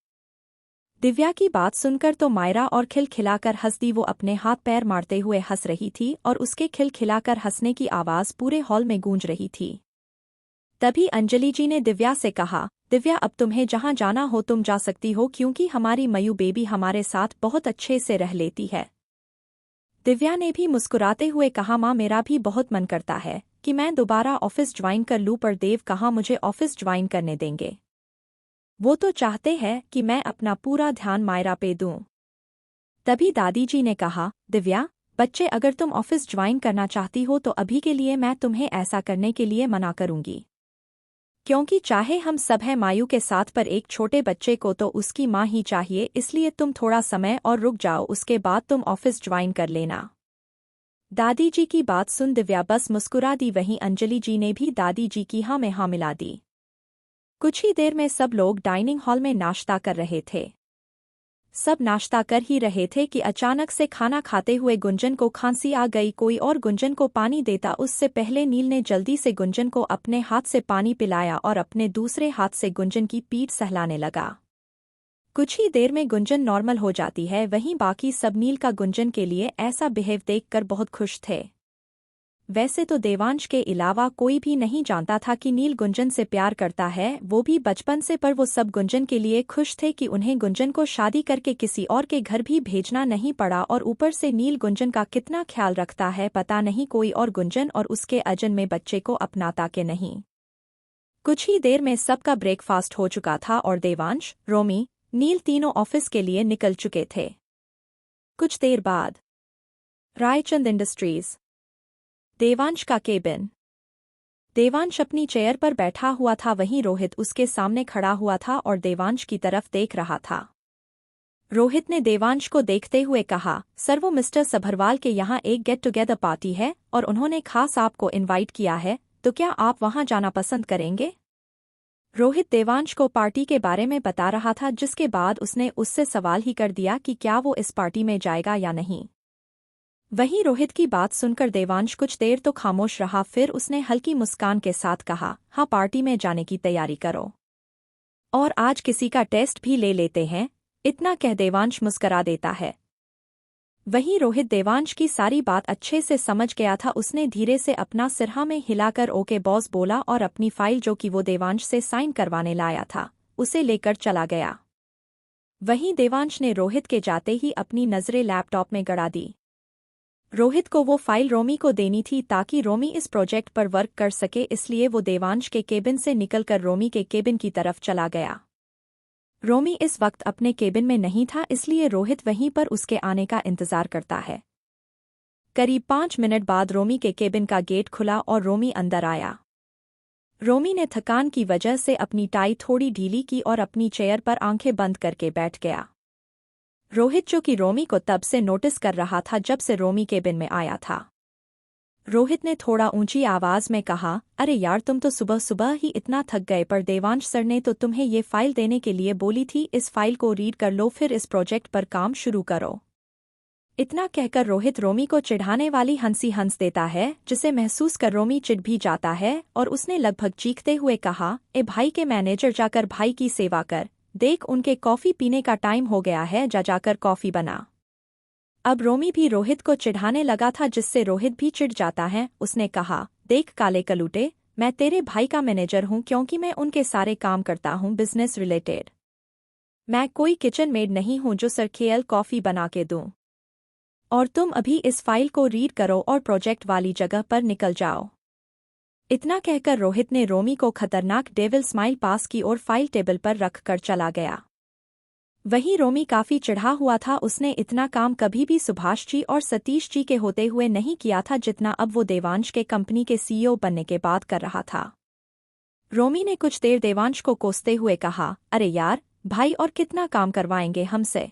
दिव्या की बात सुनकर तो मायरा और खिलखिलाकर हंस दी। वो अपने हाथ पैर मारते हुए हंस रही थी और उसके खिलखिलाकर हंसने की आवाज पूरे हॉल में गूंज रही थी। तभी अंजलि जी ने दिव्या से कहा, दिव्या अब तुम्हें जहां जाना हो तुम जा सकती हो क्योंकि हमारी मयू बेबी हमारे साथ बहुत अच्छे से रह लेती है। दिव्या ने भी मुस्कुराते हुए कहा, माँ मेरा भी बहुत मन करता है कि मैं दोबारा ऑफिस ज्वाइन कर लूं पर देव कहाँ मुझे ऑफिस ज्वाइन करने देंगे। वो तो चाहते हैं कि मैं अपना पूरा ध्यान मायरा पे दूं। तभी दादी जी ने कहा, दिव्या बच्चे अगर तुम ऑफिस ज्वाइन करना चाहती हो तो अभी के लिए मैं तुम्हें ऐसा करने के लिए मना करूंगी। क्योंकि चाहे हम सब हैं मायू के साथ, पर एक छोटे बच्चे को तो उसकी माँ ही चाहिए, इसलिए तुम थोड़ा समय और रुक जाओ, उसके बाद तुम ऑफिस ज्वाइन कर लेना। दादी जी की बात सुन दिव्या बस मुस्कुरा दी। वहीं अंजलि जी ने भी दादी जी की हाँ में हाँ मिला दी। कुछ ही देर में सब लोग डाइनिंग हॉल में नाश्ता कर रहे थे। सब नाश्ता कर ही रहे थे कि अचानक से खाना खाते हुए गुंजन को खांसी आ गई। कोई और गुंजन को पानी देता उससे पहले नील ने जल्दी से गुंजन को अपने हाथ से पानी पिलाया और अपने दूसरे हाथ से गुंजन की पीठ सहलाने लगा। कुछ ही देर में गुंजन नॉर्मल हो जाती है। वहीं बाकी सब नील का गुंजन के लिए ऐसा बिहेव देखकर बहुत खुश थे। वैसे तो देवांश के अलावा कोई भी नहीं जानता था कि नील गुंजन से प्यार करता है, वो भी बचपन से, पर वो सब गुंजन के लिए खुश थे कि उन्हें गुंजन को शादी करके किसी और के घर भी भेजना नहीं पड़ा। और ऊपर से नील गुंजन का कितना ख्याल रखता है, पता नहीं कोई और गुंजन और उसके अजन में बच्चे को अपनाता के नहीं। कुछ ही देर में सबका ब्रेकफास्ट हो चुका था और देवांश, रोमी, नील तीनों ऑफिस के लिए निकल चुके थे। कुछ देर बाद रायचंद इंडस्ट्रीज, देवांश का केबिन। देवांश अपनी चेयर पर बैठा हुआ था, वहीं रोहित उसके सामने खड़ा हुआ था और देवांश की तरफ देख रहा था। रोहित ने देवांश को देखते हुए कहा, सर वो मिस्टर सभरवाल के यहाँ एक गेट टुगेदर पार्टी है और उन्होंने खास आपको इनवाइट किया है, तो क्या आप वहाँ जाना पसंद करेंगे? रोहित देवांश को पार्टी के बारे में बता रहा था, जिसके बाद उसने उससे सवाल ही कर दिया कि क्या वो इस पार्टी में जाएगा या नहीं। वहीं रोहित की बात सुनकर देवांश कुछ देर तो खामोश रहा, फिर उसने हल्की मुस्कान के साथ कहा, हाँ पार्टी में जाने की तैयारी करो और आज किसी का टेस्ट भी ले लेते हैं। इतना कह देवांश मुस्करा देता है। वहीं रोहित देवांश की सारी बात अच्छे से समझ गया था। उसने धीरे से अपना सिरहा में हिलाकर ओके बॉस बोला और अपनी फाइल जो कि वो देवांश से साइन करवाने लाया था उसे लेकर चला गया। वहीं देवांश ने रोहित के जाते ही अपनी नज़रें लैपटॉप में गड़ा दी। रोहित को वो फाइल रोमी को देनी थी ताकि रोमी इस प्रोजेक्ट पर वर्क कर सके, इसलिए वो देवांश के केबिन से निकलकर रोमी के केबिन की तरफ चला गया। रोमी इस वक्त अपने केबिन में नहीं था, इसलिए रोहित वहीं पर उसके आने का इंतजार करता है। करीब 5 मिनट बाद रोमी के केबिन का गेट खुला और रोमी अंदर आया। रोमी ने थकान की वजह से अपनी टाई थोड़ी ढीली की और अपनी चेयर पर आंखें बंद करके बैठ गया। रोहित, जो कि रोमी को तब से नोटिस कर रहा था जब से रोमी केबिन में आया था। रोहित ने थोड़ा ऊंची आवाज में कहा, अरे यार तुम तो सुबह सुबह ही इतना थक गए, पर देवांश सर ने तो तुम्हें ये फाइल देने के लिए बोली थी, इस फाइल को रीड कर लो फिर इस प्रोजेक्ट पर काम शुरू करो। इतना कहकर रोहित रोमी को चिढ़ाने वाली हंसी हंस देता है, जिसे महसूस कर रोमी चिढ़ भी जाता है और उसने लगभग चीखते हुए कहा, ए भाई के मैनेजर, जाकर भाई की सेवा कर, देख उनके कॉफी पीने का टाइम हो गया है, जा जाकर कॉफी बना। अब रोमी भी रोहित को चिढ़ाने लगा था, जिससे रोहित भी चिढ़ जाता है। उसने कहा, देख काले कलूटे, मैं तेरे भाई का मैनेजर हूँ क्योंकि मैं उनके सारे काम करता हूँ बिजनेस रिलेटेड। मैं कोई किचन मेड नहीं हूँ जो सरखेल कॉफी बना के दूँ। और तुम अभी इस फाइल को रीड करो और प्रोजेक्ट वाली जगह पर निकल जाओ। इतना कहकर रोहित ने रोमी को खतरनाक डेविल स्माइल पास की और फाइल टेबल पर रख कर चला गया। वहीं रोमी काफी चिढ़ा हुआ था। उसने इतना काम कभी भी सुभाष जी और सतीश जी के होते हुए नहीं किया था जितना अब वो देवांश के कंपनी के सीईओ बनने के बाद कर रहा था। रोमी ने कुछ देर देवांश को कोसते हुए कहा, अरे यार भाई, और कितना काम करवाएंगे हमसे?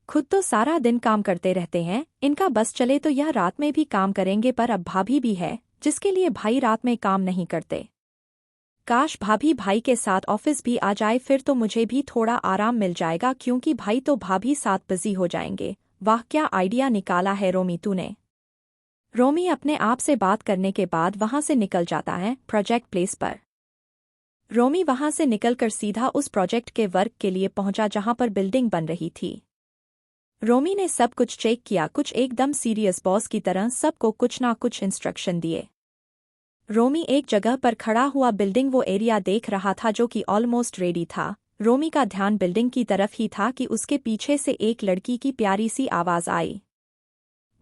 खुद तो सारा दिन काम करते रहते हैं, इनका बस चले तो यह रात में भी काम करेंगे, पर अब भाभी भी है जिसके लिए भाई रात में काम नहीं करते। काश भाभी भाई के साथ ऑफिस भी आ जाए, फिर तो मुझे भी थोड़ा आराम मिल जाएगा, क्योंकि भाई तो भाभी साथ बिजी हो जाएंगे। वाह क्या आइडिया निकाला है रोमी तूने। रोमी अपने आप से बात करने के बाद वहां से निकल जाता है प्रोजेक्ट प्लेस पर। रोमी वहां से निकलकर सीधा उस प्रोजेक्ट के वर्क के लिए पहुंचा जहां पर बिल्डिंग बन रही थी। रोमी ने सब कुछ चेक किया, कुछ एकदम सीरियस बॉस की तरह सबको कुछ ना कुछ इंस्ट्रक्शन दिए। रोमी एक जगह पर खड़ा हुआ बिल्डिंग वो एरिया देख रहा था जो कि ऑलमोस्ट रेडी था। रोमी का ध्यान बिल्डिंग की तरफ ही था कि उसके पीछे से एक लड़की की प्यारी सी आवाज आई।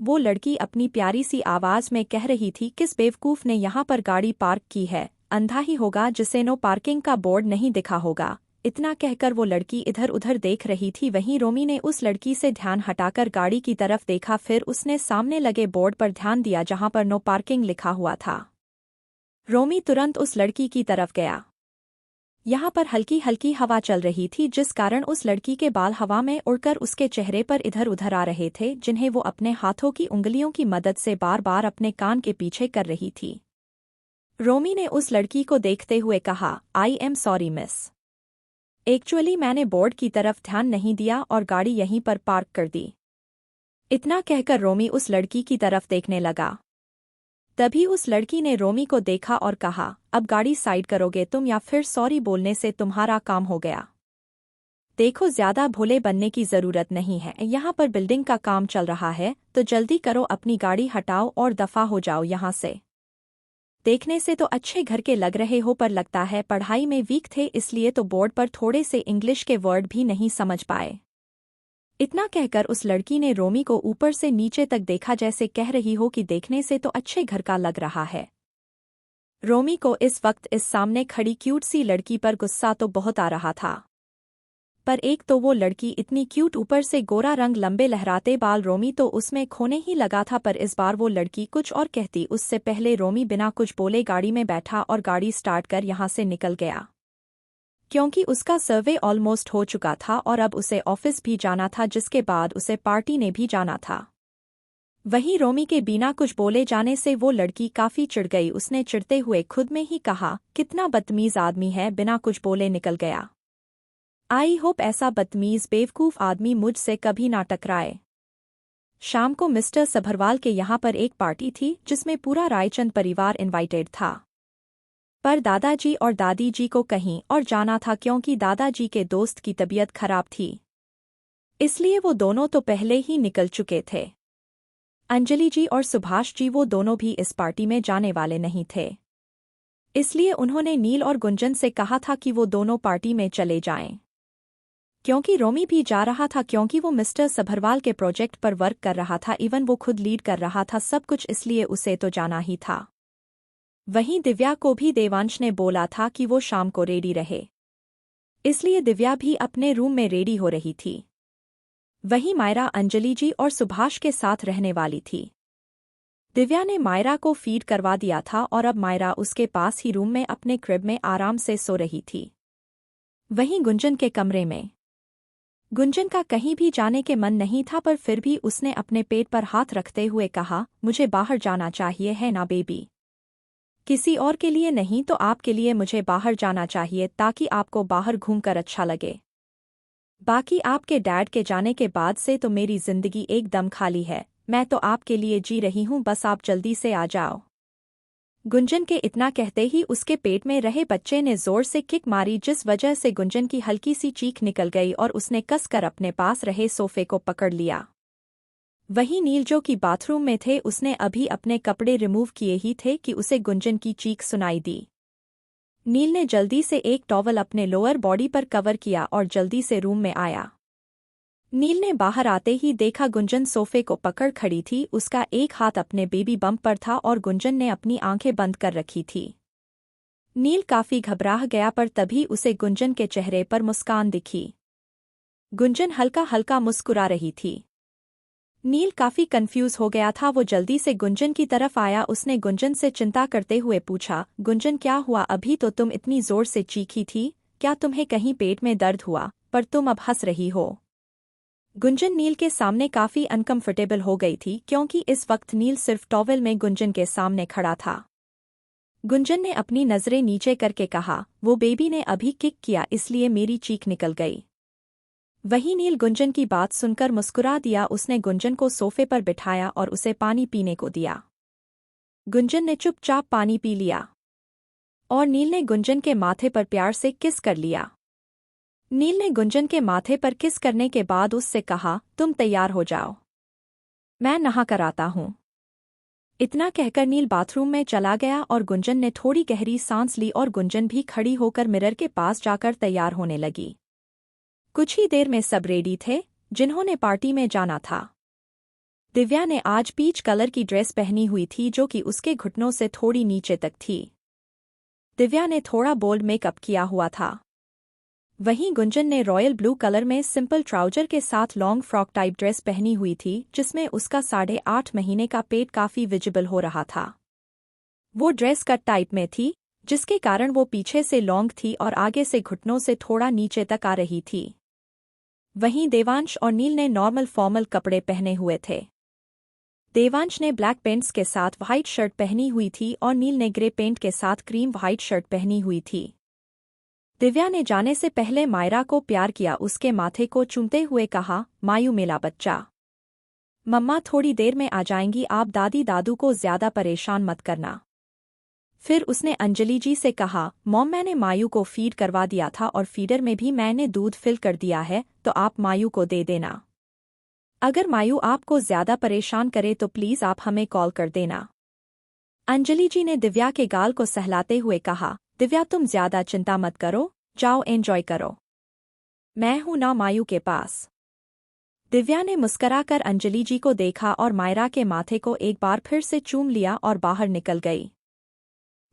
वो लड़की अपनी प्यारी सी आवाज में कह रही थी, किस बेवकूफ ने यहाँ पर गाड़ी पार्क की है, अंधा ही होगा जिसे नो पार्किंग का बोर्ड नहीं दिखा होगा। इतना कहकर वो लड़की इधर उधर देख रही थी। वहीं रोमी ने उस लड़की से ध्यान हटाकर गाड़ी की तरफ देखा, फिर उसने सामने लगे बोर्ड पर ध्यान दिया जहां पर नो पार्किंग लिखा हुआ था। रोमी तुरंत उस लड़की की तरफ गया। यहाँ पर हल्की हल्की हवा चल रही थी जिस कारण उस लड़की के बाल हवा में उड़कर उसके चेहरे पर इधर उधर आ रहे थे जिन्हें वो अपने हाथों की उंगलियों की मदद से बार बार अपने कान के पीछे कर रही थी। रोमी ने उस लड़की को देखते हुए कहा, I am sorry miss. Actually मैंने बोर्ड की तरफ ध्यान नहीं दिया और गाड़ी यहीं पर पार्क कर दी। इतना कहकर रोमी उस लड़की की तरफ देखने लगा। तभी उस लड़की ने रोमी को देखा और कहा, अब गाड़ी साइड करोगे तुम या फिर सॉरी बोलने से तुम्हारा काम हो गया। देखो ज्यादा भोले बनने की जरूरत नहीं है, यहाँ पर बिल्डिंग का काम चल रहा है तो जल्दी करो, अपनी गाड़ी हटाओ और दफा हो जाओ यहाँ से। देखने से तो अच्छे घर के लग रहे हो पर लगता है पढ़ाई में वीक थे इसलिए तो बोर्ड पर थोड़े से इंग्लिश के वर्ड भी नहीं समझ पाए। इतना कहकर उस लड़की ने रोमी को ऊपर से नीचे तक देखा जैसे कह रही हो कि देखने से तो अच्छे घर का लग रहा है। रोमी को इस वक्त इस सामने खड़ी क्यूट सी लड़की पर गुस्सा तो बहुत आ रहा था, पर एक तो वो लड़की इतनी क्यूट, ऊपर से गोरा रंग, लंबे लहराते बाल, रोमी तो उसमें खोने ही लगा था। पर इस बार वो लड़की कुछ और कहती उससे पहले रोमी बिना कुछ बोले गाड़ी में बैठा और गाड़ी स्टार्ट कर यहाँ से निकल गया, क्योंकि उसका सर्वे ऑलमोस्ट हो चुका था और अब उसे ऑफिस भी जाना था जिसके बाद उसे पार्टी ने भी जाना था। वहीं रोमी के बिना कुछ बोले जाने से वो लड़की काफी चिढ़ गई। उसने चिढ़ते हुए खुद में ही कहा, कितना बदतमीज आदमी है, बिना कुछ बोले निकल गया। आई होप ऐसा बदतमीज बेवकूफ आदमी मुझसे कभी ना टकराए। शाम को मिस्टर सभरवाल के यहाँ पर एक पार्टी थी जिसमें पूरा रायचंद परिवार इनवाइटेड था, पर दादाजी और दादी जी को कहीं और जाना था क्योंकि दादाजी के दोस्त की तबीयत खराब थी, इसलिए वो दोनों तो पहले ही निकल चुके थे। अंजलि जी और सुभाष जी वो दोनों भी इस पार्टी में जाने वाले नहीं थे, इसलिए उन्होंने नील और गुंजन से कहा था कि वो दोनों पार्टी में चले जाएं। क्योंकि रोमी भी जा रहा था क्योंकि वो मिस्टर सभरवाल के प्रोजेक्ट पर वर्क कर रहा था, इवन वो खुद लीड कर रहा था सब कुछ, इसलिए उसे तो जाना ही था। वहीं दिव्या को भी देवांश ने बोला था कि वो शाम को रेडी रहे, इसलिए दिव्या भी अपने रूम में रेडी हो रही थी। वहीं मायरा अंजलि जी और सुभाष के साथ रहने वाली थी। दिव्या ने मायरा को फीड करवा दिया था और अब मायरा उसके पास ही रूम में अपने क्रिब में आराम से सो रही थी। वहीं गुंजन के कमरे में गुंजन का कहीं भी जाने के मन नहीं था, पर फिर भी उसने अपने पेट पर हाथ रखते हुए कहा, मुझे बाहर जाना चाहिए है ना बेबी, किसी और के लिए नहीं तो आपके लिए मुझे बाहर जाना चाहिए ताकि आपको बाहर घूमकर अच्छा लगे। बाकी आपके डैड के जाने के बाद से तो मेरी जिंदगी एकदम खाली है, मैं तो आपके लिए जी रही हूँ, बस आप जल्दी से आ जाओ। गुंजन के इतना कहते ही उसके पेट में रहे बच्चे ने जोर से किक मारी जिस वजह से गुंजन की हल्की सी चीख निकल गई और उसने कसकर अपने पास रहे सोफे को पकड़ लिया। वहीं नील जो कि बाथरूम में थे उसने अभी अपने कपड़े रिमूव किए ही थे कि उसे गुंजन की चीख सुनाई दी। नील ने जल्दी से एक टॉवल अपने लोअर बॉडी पर कवर किया और जल्दी से रूम में आया। नील ने बाहर आते ही देखा गुंजन सोफे को पकड़ खड़ी थी, उसका एक हाथ अपने बेबी बम्प पर था और गुंजन ने अपनी आंखें बंद कर रखी थी। नील काफी घबरा गया, पर तभी उसे गुंजन के चेहरे पर मुस्कान दिखी। गुंजन हल्का हल्का मुस्कुरा रही थी। नील काफी कंफ्यूज हो गया था, वो जल्दी से गुंजन की तरफ आया। उसने गुंजन से चिंता करते हुए पूछा, गुंजन क्या हुआ, अभी तो तुम इतनी जोर से चीखी थी, क्या तुम्हें कहीं पेट में दर्द हुआ, पर तुम अब हंस रही हो। गुंजन नील के सामने काफी अनकंफर्टेबल हो गई थी क्योंकि इस वक्त नील सिर्फ टॉवेल में गुंजन के सामने खड़ा था। गुंजन ने अपनी नजरें नीचे करके कहा, वो बेबी ने अभी किक किया इसलिए मेरी चीख निकल गई। वहीं नील गुंजन की बात सुनकर मुस्कुरा दिया। उसने गुंजन को सोफे पर बिठाया और उसे पानी पीने को दिया। गुंजन ने चुपचाप पानी पी लिया और नील ने गुंजन के माथे पर प्यार से किस कर लिया। नील ने गुंजन के माथे पर किस करने के बाद उससे कहा, तुम तैयार हो जाओ, मैं नहा कर आता हूँ। इतना कहकर नील बाथरूम में चला गया और गुंजन ने थोड़ी गहरी सांस ली और गुंजन भी खड़ी होकर मिरर के पास जाकर तैयार होने लगी। कुछ ही देर में सब रेडी थे जिन्होंने पार्टी में जाना था। दिव्या ने आज पीच कलर की ड्रेस पहनी हुई थी जो कि उसके घुटनों से थोड़ी नीचे तक थी। दिव्या ने थोड़ा बोल्ड मेकअप किया हुआ था। वहीं गुंजन ने रॉयल ब्लू कलर में सिंपल ट्राउजर के साथ लॉन्ग फ्रॉक टाइप ड्रेस पहनी हुई थी जिसमें उसका 8.5 महीने का पेट काफी विजिबल हो रहा था। वो ड्रेस कट टाइप में थी जिसके कारण वो पीछे से लॉन्ग थी और आगे से घुटनों से थोड़ा नीचे तक आ रही थी। वहीं देवांश और नील ने नॉर्मल फॉर्मल कपड़े पहने हुए थे। देवांश ने ब्लैक पेंट्स के साथ व्हाइट शर्ट पहनी हुई थी और नील ने ग्रे पेंट के साथ क्रीम व्हाइट शर्ट पहनी हुई थी। दिव्या ने जाने से पहले मायरा को प्यार किया, उसके माथे को चूमते हुए कहा, मायू मेरा बच्चा, मम्मा थोड़ी देर में आ जाएंगी, आप दादी दादू को ज्यादा परेशान मत करना। फिर उसने अंजलि जी से कहा, मॉम मैंने मायू को फीड करवा दिया था और फीडर में भी मैंने दूध फिल कर दिया है, तो आप मायू को दे देना। अगर मायू आपको ज्यादा परेशान करे तो प्लीज आप हमें कॉल कर देना। अंजलि जी ने दिव्या के गाल को सहलाते हुए कहा, दिव्या तुम ज्यादा चिंता मत करो, जाओ एंजॉय करो, मैं हूं ना मायू के पास। दिव्या ने मुस्कराकर अंजलि जी को देखा और मायरा के माथे को एक बार फिर से चूम लिया और बाहर निकल गई।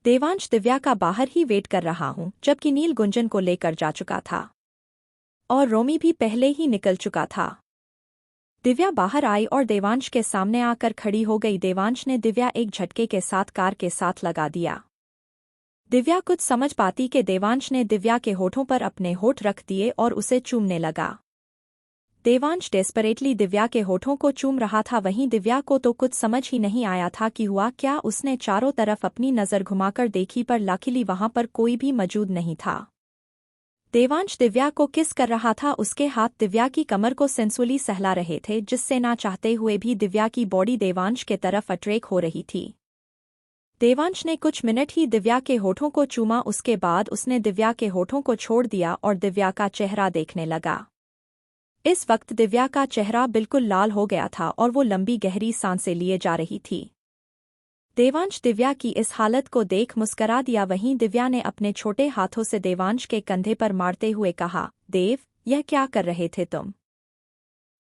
देवांश दिव्या का बाहर ही वेट कर रहा हूं, जबकि नील गुंजन को लेकर जा चुका था और रोमी भी पहले ही निकल चुका था। दिव्या बाहर आई और देवांश के सामने आकर खड़ी हो गई। देवांश ने दिव्या एक झटके के साथ कार के साथ लगा दिया। दिव्या कुछ समझ पाती कि देवांश ने दिव्या के होठों पर अपने होठ रख दिए और उसे चूमने लगा। देवांश डेस्परेटली दिव्या के होठों को चूम रहा था, वहीं दिव्या को तो कुछ समझ ही नहीं आया था कि हुआ क्या। उसने चारों तरफ अपनी नज़र घुमाकर देखी पर लाकिली वहां पर कोई भी मौजूद नहीं था। देवांश दिव्या को किस कर रहा था, उसके हाथ दिव्या की कमर को सेंसुअली सहला रहे थे, जिससे ना चाहते हुए भी दिव्या की बॉडी देवांश के तरफ अट्रैक्ट हो रही थी। देवांश ने कुछ मिनट ही दिव्या के होठों को चूमा, उसके बाद उसने दिव्या के होठों को छोड़ दिया और दिव्या का चेहरा देखने लगा। इस वक्त दिव्या का चेहरा बिल्कुल लाल हो गया था और वो लंबी गहरी सांसें लिए जा रही थी। देवांश दिव्या की इस हालत को देख मुस्करा दिया, वहीं दिव्या ने अपने छोटे हाथों से देवांश के कंधे पर मारते हुए कहा, देव यह क्या कर रहे थे तुम।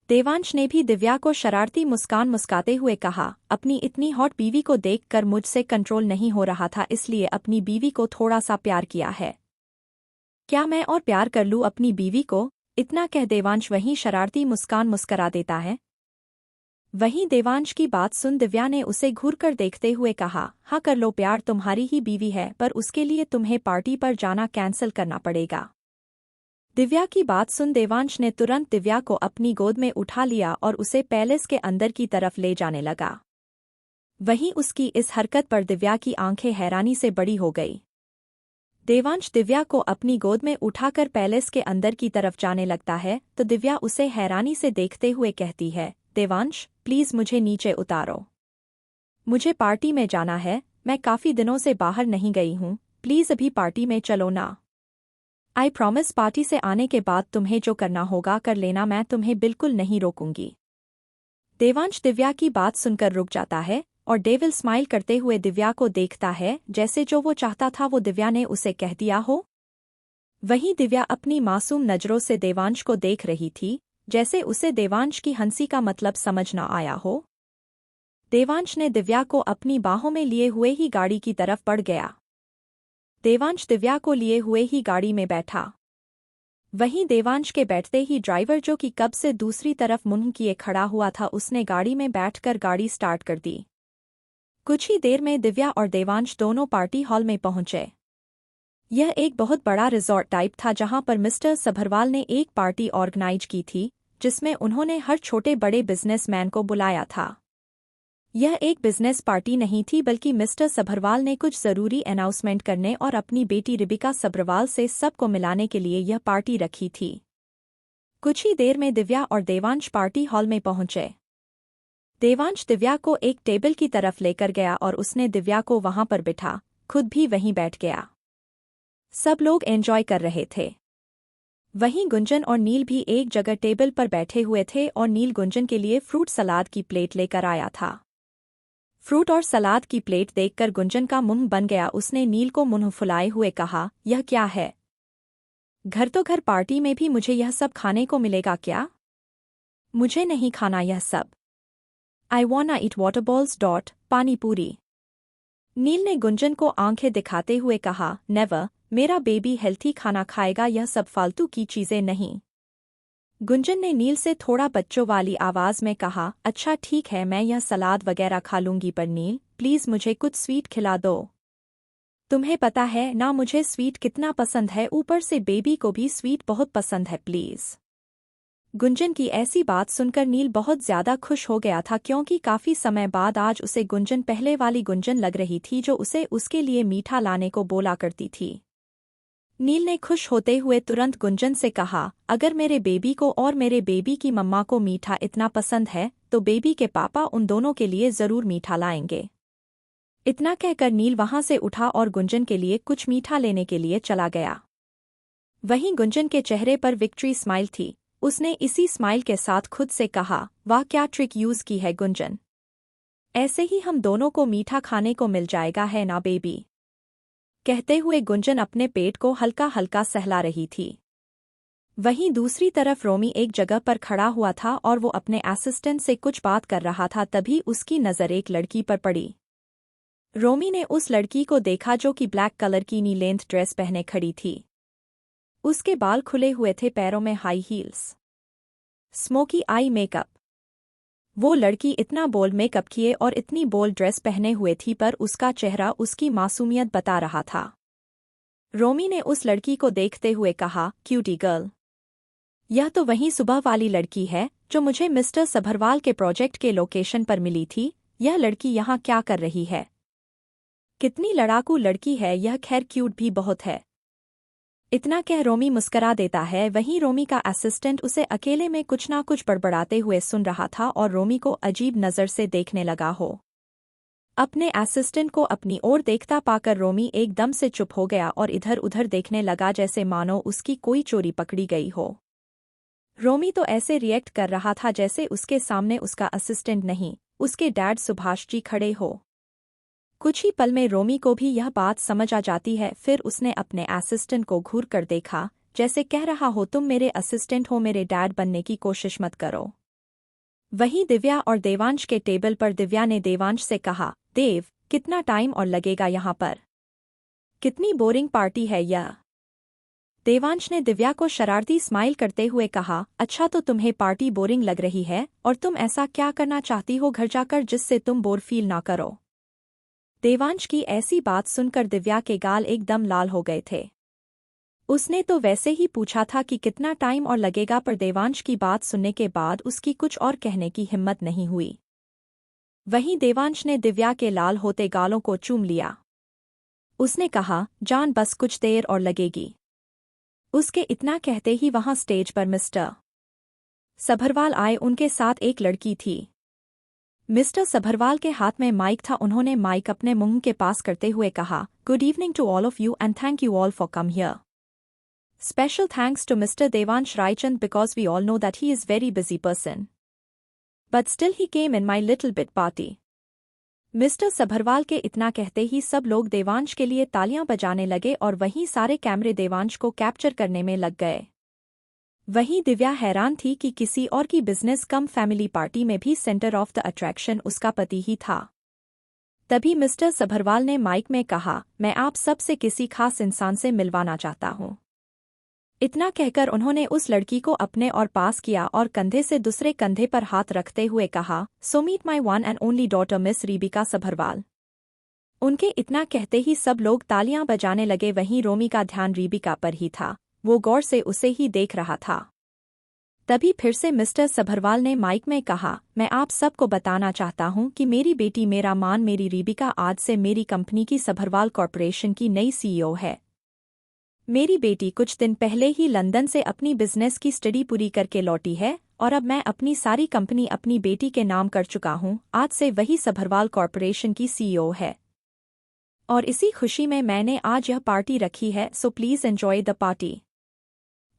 देवांश ने भी दिव्या को शरारती मुस्कान मुस्काते हुए कहा, अपनी इतनी हॉट बीवी को देखकर मुझसे कंट्रोल नहीं हो रहा था, इसलिए अपनी बीवी को थोड़ा सा प्यार किया है। क्या मैं और प्यार कर लूं अपनी बीवी को, इतना कह देवांश वहीं शरारती मुस्कान मुस्करा देता है। वहीं देवांश की बात सुन दिव्या ने उसे घूरकर देखते हुए कहा, हाँ कर लो प्यार, तुम्हारी ही बीवी है, पर उसके लिए तुम्हें पार्टी पर जाना कैंसिल करना पड़ेगा। दिव्या की बात सुन देवांश ने तुरंत दिव्या को अपनी गोद में उठा लिया और उसे पैलेस के अंदर की तरफ ले जाने लगा। वहीं उसकी इस हरकत पर दिव्या की आंखें हैरानी से बड़ी हो गई। देवांश दिव्या को अपनी गोद में उठाकर पैलेस के अंदर की तरफ जाने लगता है तो दिव्या उसे हैरानी से देखते हुए कहती है, देवांश प्लीज मुझे नीचे उतारो, मुझे पार्टी में जाना है, मैं काफी दिनों से बाहर नहीं गई हूँ, प्लीज अभी पार्टी में चलो ना। आई प्रॉमिस पार्टी से आने के बाद तुम्हें जो करना होगा कर लेना, मैं तुम्हें बिल्कुल नहीं रोकूंगी। देवांश दिव्या की बात सुनकर रुक जाता है और डेविल स्माइल करते हुए दिव्या को देखता है, जैसे जो वो चाहता था वो दिव्या ने उसे कह दिया हो। वहीं दिव्या अपनी मासूम नजरों से देवांश को देख रही थी, जैसे उसे देवांश की हंसी का मतलब समझ न आया हो। देवांश ने दिव्या को अपनी बाहों में लिए हुए ही गाड़ी की तरफ बढ़ गया। देवांश दिव्या को लिए हुए ही गाड़ी में बैठा। वहीं देवांश के बैठते ही ड्राइवर, जो कि कब से दूसरी तरफ मुंह किए खड़ा हुआ था, उसने गाड़ी में बैठकर गाड़ी स्टार्ट कर दी। कुछ ही देर में दिव्या और देवांश दोनों पार्टी हॉल में पहुंचे। यह एक बहुत बड़ा रिजॉर्ट टाइप था जहां पर मिस्टर सभरवाल ने एक पार्टी ऑर्गेनाइज की थी, जिसमें उन्होंने हर छोटे बड़े बिजनेसमैन को बुलाया था। यह एक बिजनेस पार्टी नहीं थी, बल्कि मिस्टर सभरवाल ने कुछ जरूरी अनाउंसमेंट करने और अपनी बेटी रिबिका सभरवाल से सबको मिलाने के लिए यह पार्टी रखी थी। कुछ ही देर में दिव्या और देवांश पार्टी हॉल में पहुंचे। देवांश दिव्या को एक टेबल की तरफ लेकर गया और उसने दिव्या को वहां पर बिठा, खुद भी वहीं बैठ गया। सब लोग एंजॉय कर रहे थे। वहीं गुंजन और नील भी एक जगह टेबल पर बैठे हुए थे और नील गुंजन के लिए फ्रूट सलाद की प्लेट लेकर आया था। फ्रूट और सलाद की प्लेट देखकर गुंजन का मुंह बन गया। उसने नील को मुंह फुलाए हुए कहा, यह क्या है? घर तो घर, पार्टी में भी मुझे यह सब खाने को मिलेगा क्या? मुझे नहीं खाना यह सब। आई वांना ईट वाटर बॉल्स पानी पूरी। नील ने गुंजन को आंखें दिखाते हुए कहा, नेवर, मेरा बेबी हेल्थी खाना खाएगा, यह सब फालतू की चीजें नहीं। गुंजन ने नील से थोड़ा बच्चों वाली आवाज में कहा, अच्छा ठीक है, मैं यह सलाद वगैरह खा लूंगी, पर नील प्लीज मुझे कुछ स्वीट खिला दो। तुम्हें पता है ना मुझे स्वीट कितना पसंद है, ऊपर से बेबी को भी स्वीट बहुत पसंद है प्लीज। गुंजन की ऐसी बात सुनकर नील बहुत ज्यादा खुश हो गया था, क्योंकि काफी समय बाद आज उसे गुंजन पहले वाली गुंजन लग रही थी जो उसे उसके लिए मीठा लाने को बोला करती थी। नील ने खुश होते हुए तुरंत गुंजन से कहा, अगर मेरे बेबी को और मेरे बेबी की मम्मा को मीठा इतना पसंद है तो बेबी के पापा उन दोनों के लिए जरूर मीठा लाएंगे। इतना कहकर नील वहां से उठा और गुंजन के लिए कुछ मीठा लेने के लिए चला गया। वहीं गुंजन के चेहरे पर विक्ट्री स्माइल थी। उसने इसी स्माइल के साथ खुद से कहा, वाह क्या ट्रिक यूज की है गुंजन, ऐसे ही हम दोनों को मीठा खाने को मिल जाएगा है ना बेबी। कहते हुए गुंजन अपने पेट को हल्का हल्का सहला रही थी। वहीं दूसरी तरफ रोमी एक जगह पर खड़ा हुआ था और वो अपने असिस्टेंट से कुछ बात कर रहा था। तभी उसकी नज़र एक लड़की पर पड़ी। रोमी ने उस लड़की को देखा जो कि ब्लैक कलर की नी लेंथ ड्रेस पहने खड़ी थी। उसके बाल खुले हुए थे, पैरों में high heels, smoky eye makeup. वो लड़की इतना बोल्ड मेकअप किए और इतनी बोल्ड ड्रेस पहने हुए थी, पर उसका चेहरा उसकी मासूमियत बता रहा था। रोमी ने उस लड़की को देखते हुए कहा, क्यूटी गर्ल, यह तो वही सुबह वाली लड़की है जो मुझे मिस्टर सभरवाल के प्रोजेक्ट के लोकेशन पर मिली थी। यह लड़की यहाँ क्या कर रही है? कितनी लड़ाकू लड़की है यह, खैर क्यूट भी बहुत है। इतना कह रोमी मुस्करा देता है। वहीं रोमी का असिस्टेंट उसे अकेले में कुछ ना कुछ बड़बड़ाते हुए सुन रहा था और रोमी को अजीब नज़र से देखने लगा हो। अपने असिस्टेंट को अपनी ओर देखता पाकर रोमी एकदम से चुप हो गया और इधर उधर देखने लगा जैसे मानो उसकी कोई चोरी पकड़ी गई हो। रोमी तो ऐसे रिएक्ट कर रहा था जैसे उसके सामने उसका असिस्टेंट नहीं, उसके डैड सुभाष जी खड़े हो। कुछ ही पल में रोमी को भी यह बात समझ आ जाती है। फिर उसने अपने असिस्टेंट को घूर कर देखा, जैसे कह रहा हो, तुम मेरे असिस्टेंट हो, मेरे डैड बनने की कोशिश मत करो। वहीं दिव्या और देवांश के टेबल पर दिव्या ने देवांश से कहा, देव कितना टाइम और लगेगा यहाँ पर? कितनी बोरिंग पार्टी है यह। देवांश ने दिव्या को शरारती स्माइल करते हुए कहा, अच्छा तो तुम्हें पार्टी बोरिंग लग रही है, और तुम ऐसा क्या करना चाहती हो घर जाकर जिससे तुम बोर फील ना करो? देवांश की ऐसी बात सुनकर दिव्या के गाल एकदम लाल हो गए थे। उसने तो वैसे ही पूछा था कि कितना टाइम और लगेगा, पर देवांश की बात सुनने के बाद उसकी कुछ और कहने की हिम्मत नहीं हुई। वहीं देवांश ने दिव्या के लाल होते गालों को चूम लिया। उसने कहा, जान बस कुछ देर और लगेगी। उसके इतना कहते ही वहां स्टेज पर मिस्टर सभरवाल आए। उनके साथ एक लड़की थी। मिस्टर सभरवाल के हाथ में माइक था। उन्होंने माइक अपने मुंह के पास करते हुए कहा, good evening to all of you and thank you all for come here. Special thanks to mister Devansh Raichand because we all know that he is very busy person, but still he came in my little bit party. Mister Sabharwal के इतना कहते ही सब लोग देवांश के लिए तालियां बजाने लगे और वहीं सारे कैमरे देवांश को कैप्चर करने में लग गए। वहीं दिव्या हैरान थी कि किसी और की बिजनेस कम फैमिली पार्टी में भी सेंटर ऑफ द अट्रैक्शन उसका पति ही था। तभी मिस्टर सभरवाल ने माइक में कहा, मैं आप सब से किसी खास इंसान से मिलवाना चाहता हूं। इतना कहकर उन्होंने उस लड़की को अपने और पास किया और कंधे से दूसरे कंधे पर हाथ रखते हुए कहा, so meet my one and only daughter miss Rebecca Sabharwal. उनके इतना कहते ही सब लोग तालियां बजाने लगे। वहीं रोमी का ध्यान रिबिका पर ही था, वो गौर से उसे ही देख रहा था। तभी फिर से मिस्टर सभरवाल ने माइक में कहा, मैं आप सबको बताना चाहता हूं कि मेरी बेटी मेरा मान मेरी रिबिका आज से मेरी कंपनी की सभरवाल कॉर्पोरेशन की नई सीईओ है। मेरी बेटी कुछ दिन पहले ही लंदन से अपनी बिजनेस की स्टडी पूरी करके लौटी है और अब मैं अपनी सारी कंपनी अपनी बेटी के नाम कर चुका हूं। आज से वही सभरवाल कॉर्पोरेशन की सीईओ है और इसी खुशी में मैंने आज यह पार्टी रखी है, so please enjoy the party.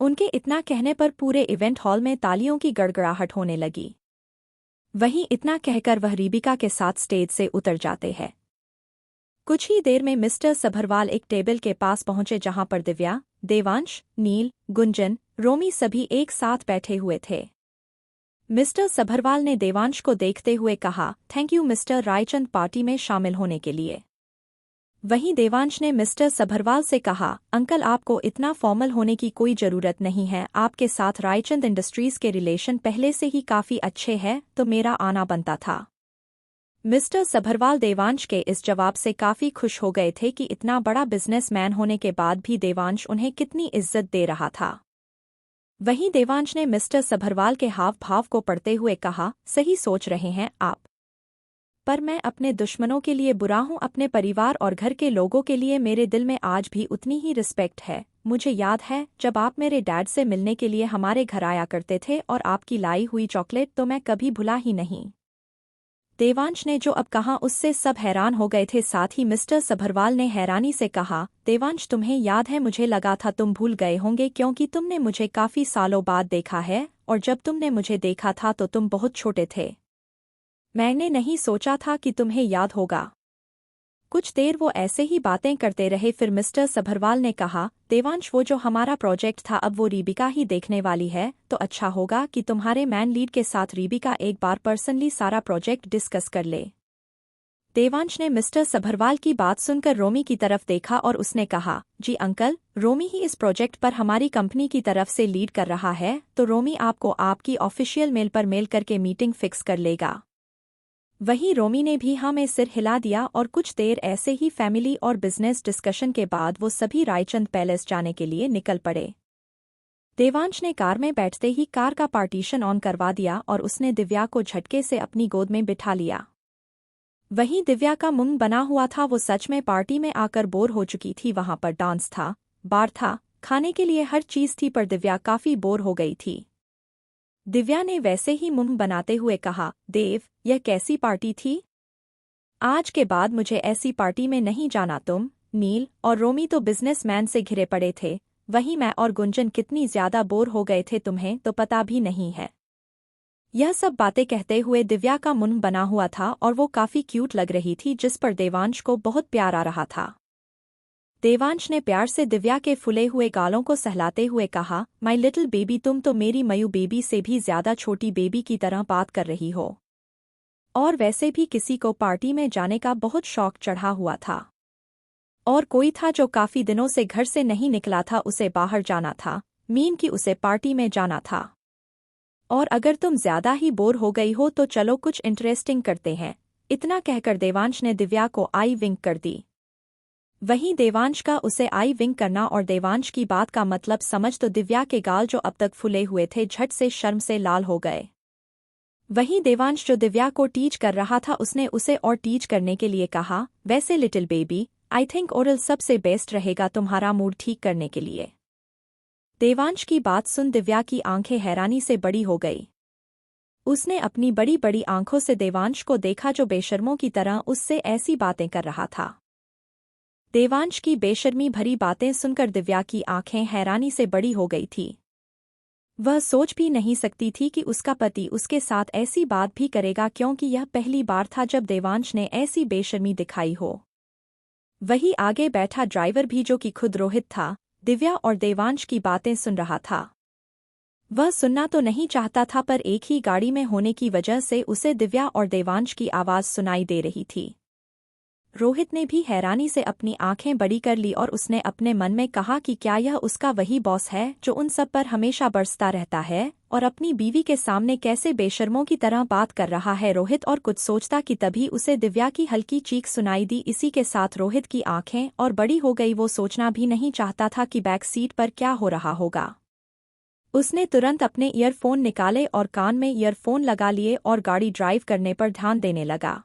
उनके इतना कहने पर पूरे इवेंट हॉल में तालियों की गड़गड़ाहट होने लगी। वहीं इतना कहकर वह रिबिका के साथ स्टेज से उतर जाते हैं। कुछ ही देर में मिस्टर सभरवाल एक टेबल के पास पहुंचे जहां पर दिव्या, देवांश, नील, गुंजन, रोमी सभी एक साथ बैठे हुए थे। मिस्टर सभरवाल ने देवांश को देखते हुए कहा, thank you mister Raichand party में शामिल होने के लिए। वहीं देवांश ने मिस्टर सभरवाल से कहा, अंकल आपको इतना फॉर्मल होने की कोई जरूरत नहीं है, आपके साथ रायचंद इंडस्ट्रीज के रिलेशन पहले से ही काफी अच्छे हैं, तो मेरा आना बनता था। मिस्टर सभरवाल देवांश के इस जवाब से काफी खुश हो गए थे कि इतना बड़ा बिजनेसमैन होने के बाद भी देवांश उन्हें कितनी इज्जत दे रहा था। वहीं देवांश ने मिस्टर सभरवाल के हाव भाव को पढ़ते हुए कहा, सही सोच रहे हैं आप, पर मैं अपने दुश्मनों के लिए बुरा हूं, अपने परिवार और घर के लोगों के लिए मेरे दिल में आज भी उतनी ही रिस्पेक्ट है। मुझे याद है जब आप मेरे डैड से मिलने के लिए हमारे घर आया करते थे और आपकी लाई हुई चॉकलेट तो मैं कभी भुला ही नहीं। देवांश ने जो अब कहा उससे सब हैरान हो गए थे। साथ ही मिस्टर सभरवाल ने हैरानी से कहा, देवांश तुम्हें याद है, मुझे लगा था तुम भूल गए होंगे क्योंकि तुमने मुझे काफी सालों बाद देखा है और जब तुमने मुझे देखा था तो तुम बहुत छोटे थे। मैंने नहीं सोचा था कि तुम्हें याद होगा। कुछ देर वो ऐसे ही बातें करते रहे, फिर मिस्टर सभरवाल ने कहा, देवांश वो जो हमारा प्रोजेक्ट था अब वो रिबिका ही देखने वाली है, तो अच्छा होगा कि तुम्हारे मैन लीड के साथ रिबिका एक बार पर्सनली सारा प्रोजेक्ट डिस्कस कर ले। देवांश ने मिस्टर सभरवाल की बात सुनकर रोमी की तरफ देखा और उसने कहा, जी अंकल, रोमी ही इस प्रोजेक्ट पर हमारी कंपनी की तरफ से लीड कर रहा है, तो रोमी आपको आपकी ऑफिशियल मेल पर मेल करके मीटिंग फिक्स कर लेगा। वहीं रोमी ने भी हाँ में सिर हिला दिया और कुछ देर ऐसे ही फैमिली और बिजनेस डिस्कशन के बाद वो सभी रायचंद पैलेस जाने के लिए निकल पड़े। देवांश ने कार में बैठते ही कार का पार्टीशन ऑन करवा दिया और उसने दिव्या को झटके से अपनी गोद में बिठा लिया। वहीं दिव्या का मुंह बना हुआ था, वो सच में पार्टी में आकर बोर हो चुकी थी। वहां पर डांस था, बार था, खाने के लिए हर चीज थी, पर दिव्या काफी बोर हो गई थी। दिव्या ने वैसे ही मुंह बनाते हुए कहा, देव, यह कैसी पार्टी थी? आज के बाद मुझे ऐसी पार्टी में नहीं जाना। तुम, नील और रोमी तो बिजनेसमैन से घिरे पड़े थे, वहीं मैं और गुंजन कितनी ज्यादा बोर हो गए थे, तुम्हें तो पता भी नहीं है। यह सब बातें कहते हुए दिव्या का मुंह बना हुआ था और वो काफी क्यूट लग रही थी, जिस पर देवांश को बहुत प्यार आ रहा था। देवांश ने प्यार से दिव्या के फुले हुए गालों को सहलाते हुए कहा, माय लिटिल बेबी, तुम तो मेरी मयू बेबी से भी ज्यादा छोटी बेबी की तरह बात कर रही हो। और वैसे भी किसी को पार्टी में जाने का बहुत शौक चढ़ा हुआ था, और कोई था जो काफी दिनों से घर से नहीं निकला था, उसे बाहर जाना था, मीन कि उसे पार्टी में जाना था। और अगर तुम ज्यादा ही बोर हो गई हो तो चलो कुछ इंटरेस्टिंग करते हैं। इतना कहकर देवांश ने दिव्या को आई विंक कर दी। वहीं देवांश का उसे आई विंक करना और देवांश की बात का मतलब समझ तो दिव्या के गाल जो अब तक फुले हुए थे झट से शर्म से लाल हो गए। वहीं देवांश जो दिव्या को टीच कर रहा था उसने उसे और टीच करने के लिए कहा, वैसे little baby, I think oral सबसे बेस्ट रहेगा तुम्हारा मूड ठीक करने के लिए। देवांश की बात सुन दिव्या की आंखें हैरानी से बड़ी हो गई। उसने अपनी बड़ी बड़ी आंखों से देवांश को देखा जो बेशर्मों की तरह उससे ऐसी बातें कर रहा था। देवांश की बेशर्मी भरी बातें सुनकर दिव्या की आंखें हैरानी से बड़ी हो गई थी। वह सोच भी नहीं सकती थी कि उसका पति उसके साथ ऐसी बात भी करेगा, क्योंकि यह पहली बार था जब देवांश ने ऐसी बेशर्मी दिखाई हो। वही आगे बैठा ड्राइवर भी जो कि खुद रोहित था, दिव्या और देवांश की बातें सुन रहा था। वह सुनना तो नहीं चाहता था, पर एक ही गाड़ी में होने की वजह से उसे दिव्या और देवांश की आवाज सुनाई दे रही थी। रोहित ने भी हैरानी से अपनी आंखें बड़ी कर ली और उसने अपने मन में कहा कि क्या यह उसका वही बॉस है जो उन सब पर हमेशा बरसता रहता है और अपनी बीवी के सामने कैसे बेशर्मों की तरह बात कर रहा है। रोहित और कुछ सोचता कि तभी उसे दिव्या की हल्की चीख सुनाई दी। इसी के साथ रोहित की आंखें और बड़ी हो गई। वो सोचना भी नहीं चाहता था कि बैक सीट पर क्या हो रहा होगा। उसने तुरंत अपने ईयरफोन निकाले और कान में ईयरफोन लगा लिए और गाड़ी ड्राइव करने पर ध्यान देने लगा।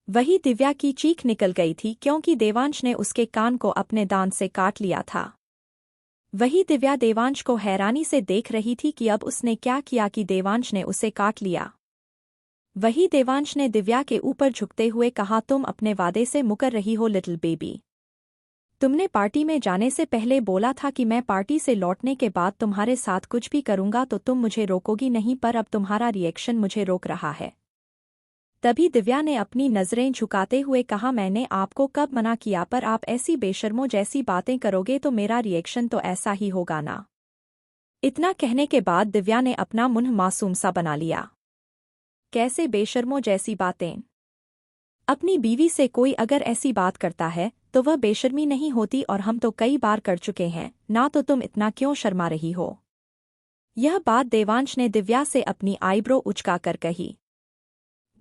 वही दिव्या की चीख निकल गई थी क्योंकि देवांश ने उसके कान को अपने दांत से काट लिया था। वही दिव्या देवांश को हैरानी से देख रही थी कि अब उसने क्या किया कि देवांश ने उसे काट लिया। वही देवांश ने दिव्या के ऊपर झुकते हुए कहा, तुम अपने वादे से मुकर रही हो लिटिल बेबी। तुमने पार्टी में जाने से पहले बोला था कि मैं पार्टी से लौटने के बाद तुम्हारे साथ कुछ भी करूंगा तो तुम मुझे रोकोगी नहीं, पर अब तुम्हारा रिएक्शन मुझे रोक रहा है। तभी दिव्या ने अपनी नजरें झुकाते हुए कहा, मैंने आपको कब मना किया, पर आप ऐसी बेशर्मों जैसी बातें करोगे तो मेरा रिएक्शन तो ऐसा ही होगा ना। इतना कहने के बाद दिव्या ने अपना मुंह मासूम सा बना लिया। कैसे बेशर्मों जैसी बातें? अपनी बीवी से कोई अगर ऐसी बात करता है तो वह बेशर्मी नहीं होती, और हम तो कई बार कर चुके हैं ना, तो तुम इतना क्यों शर्मा रही हो? यह बात देवांश ने दिव्या से अपनी आईब्रो उचकाकर कही।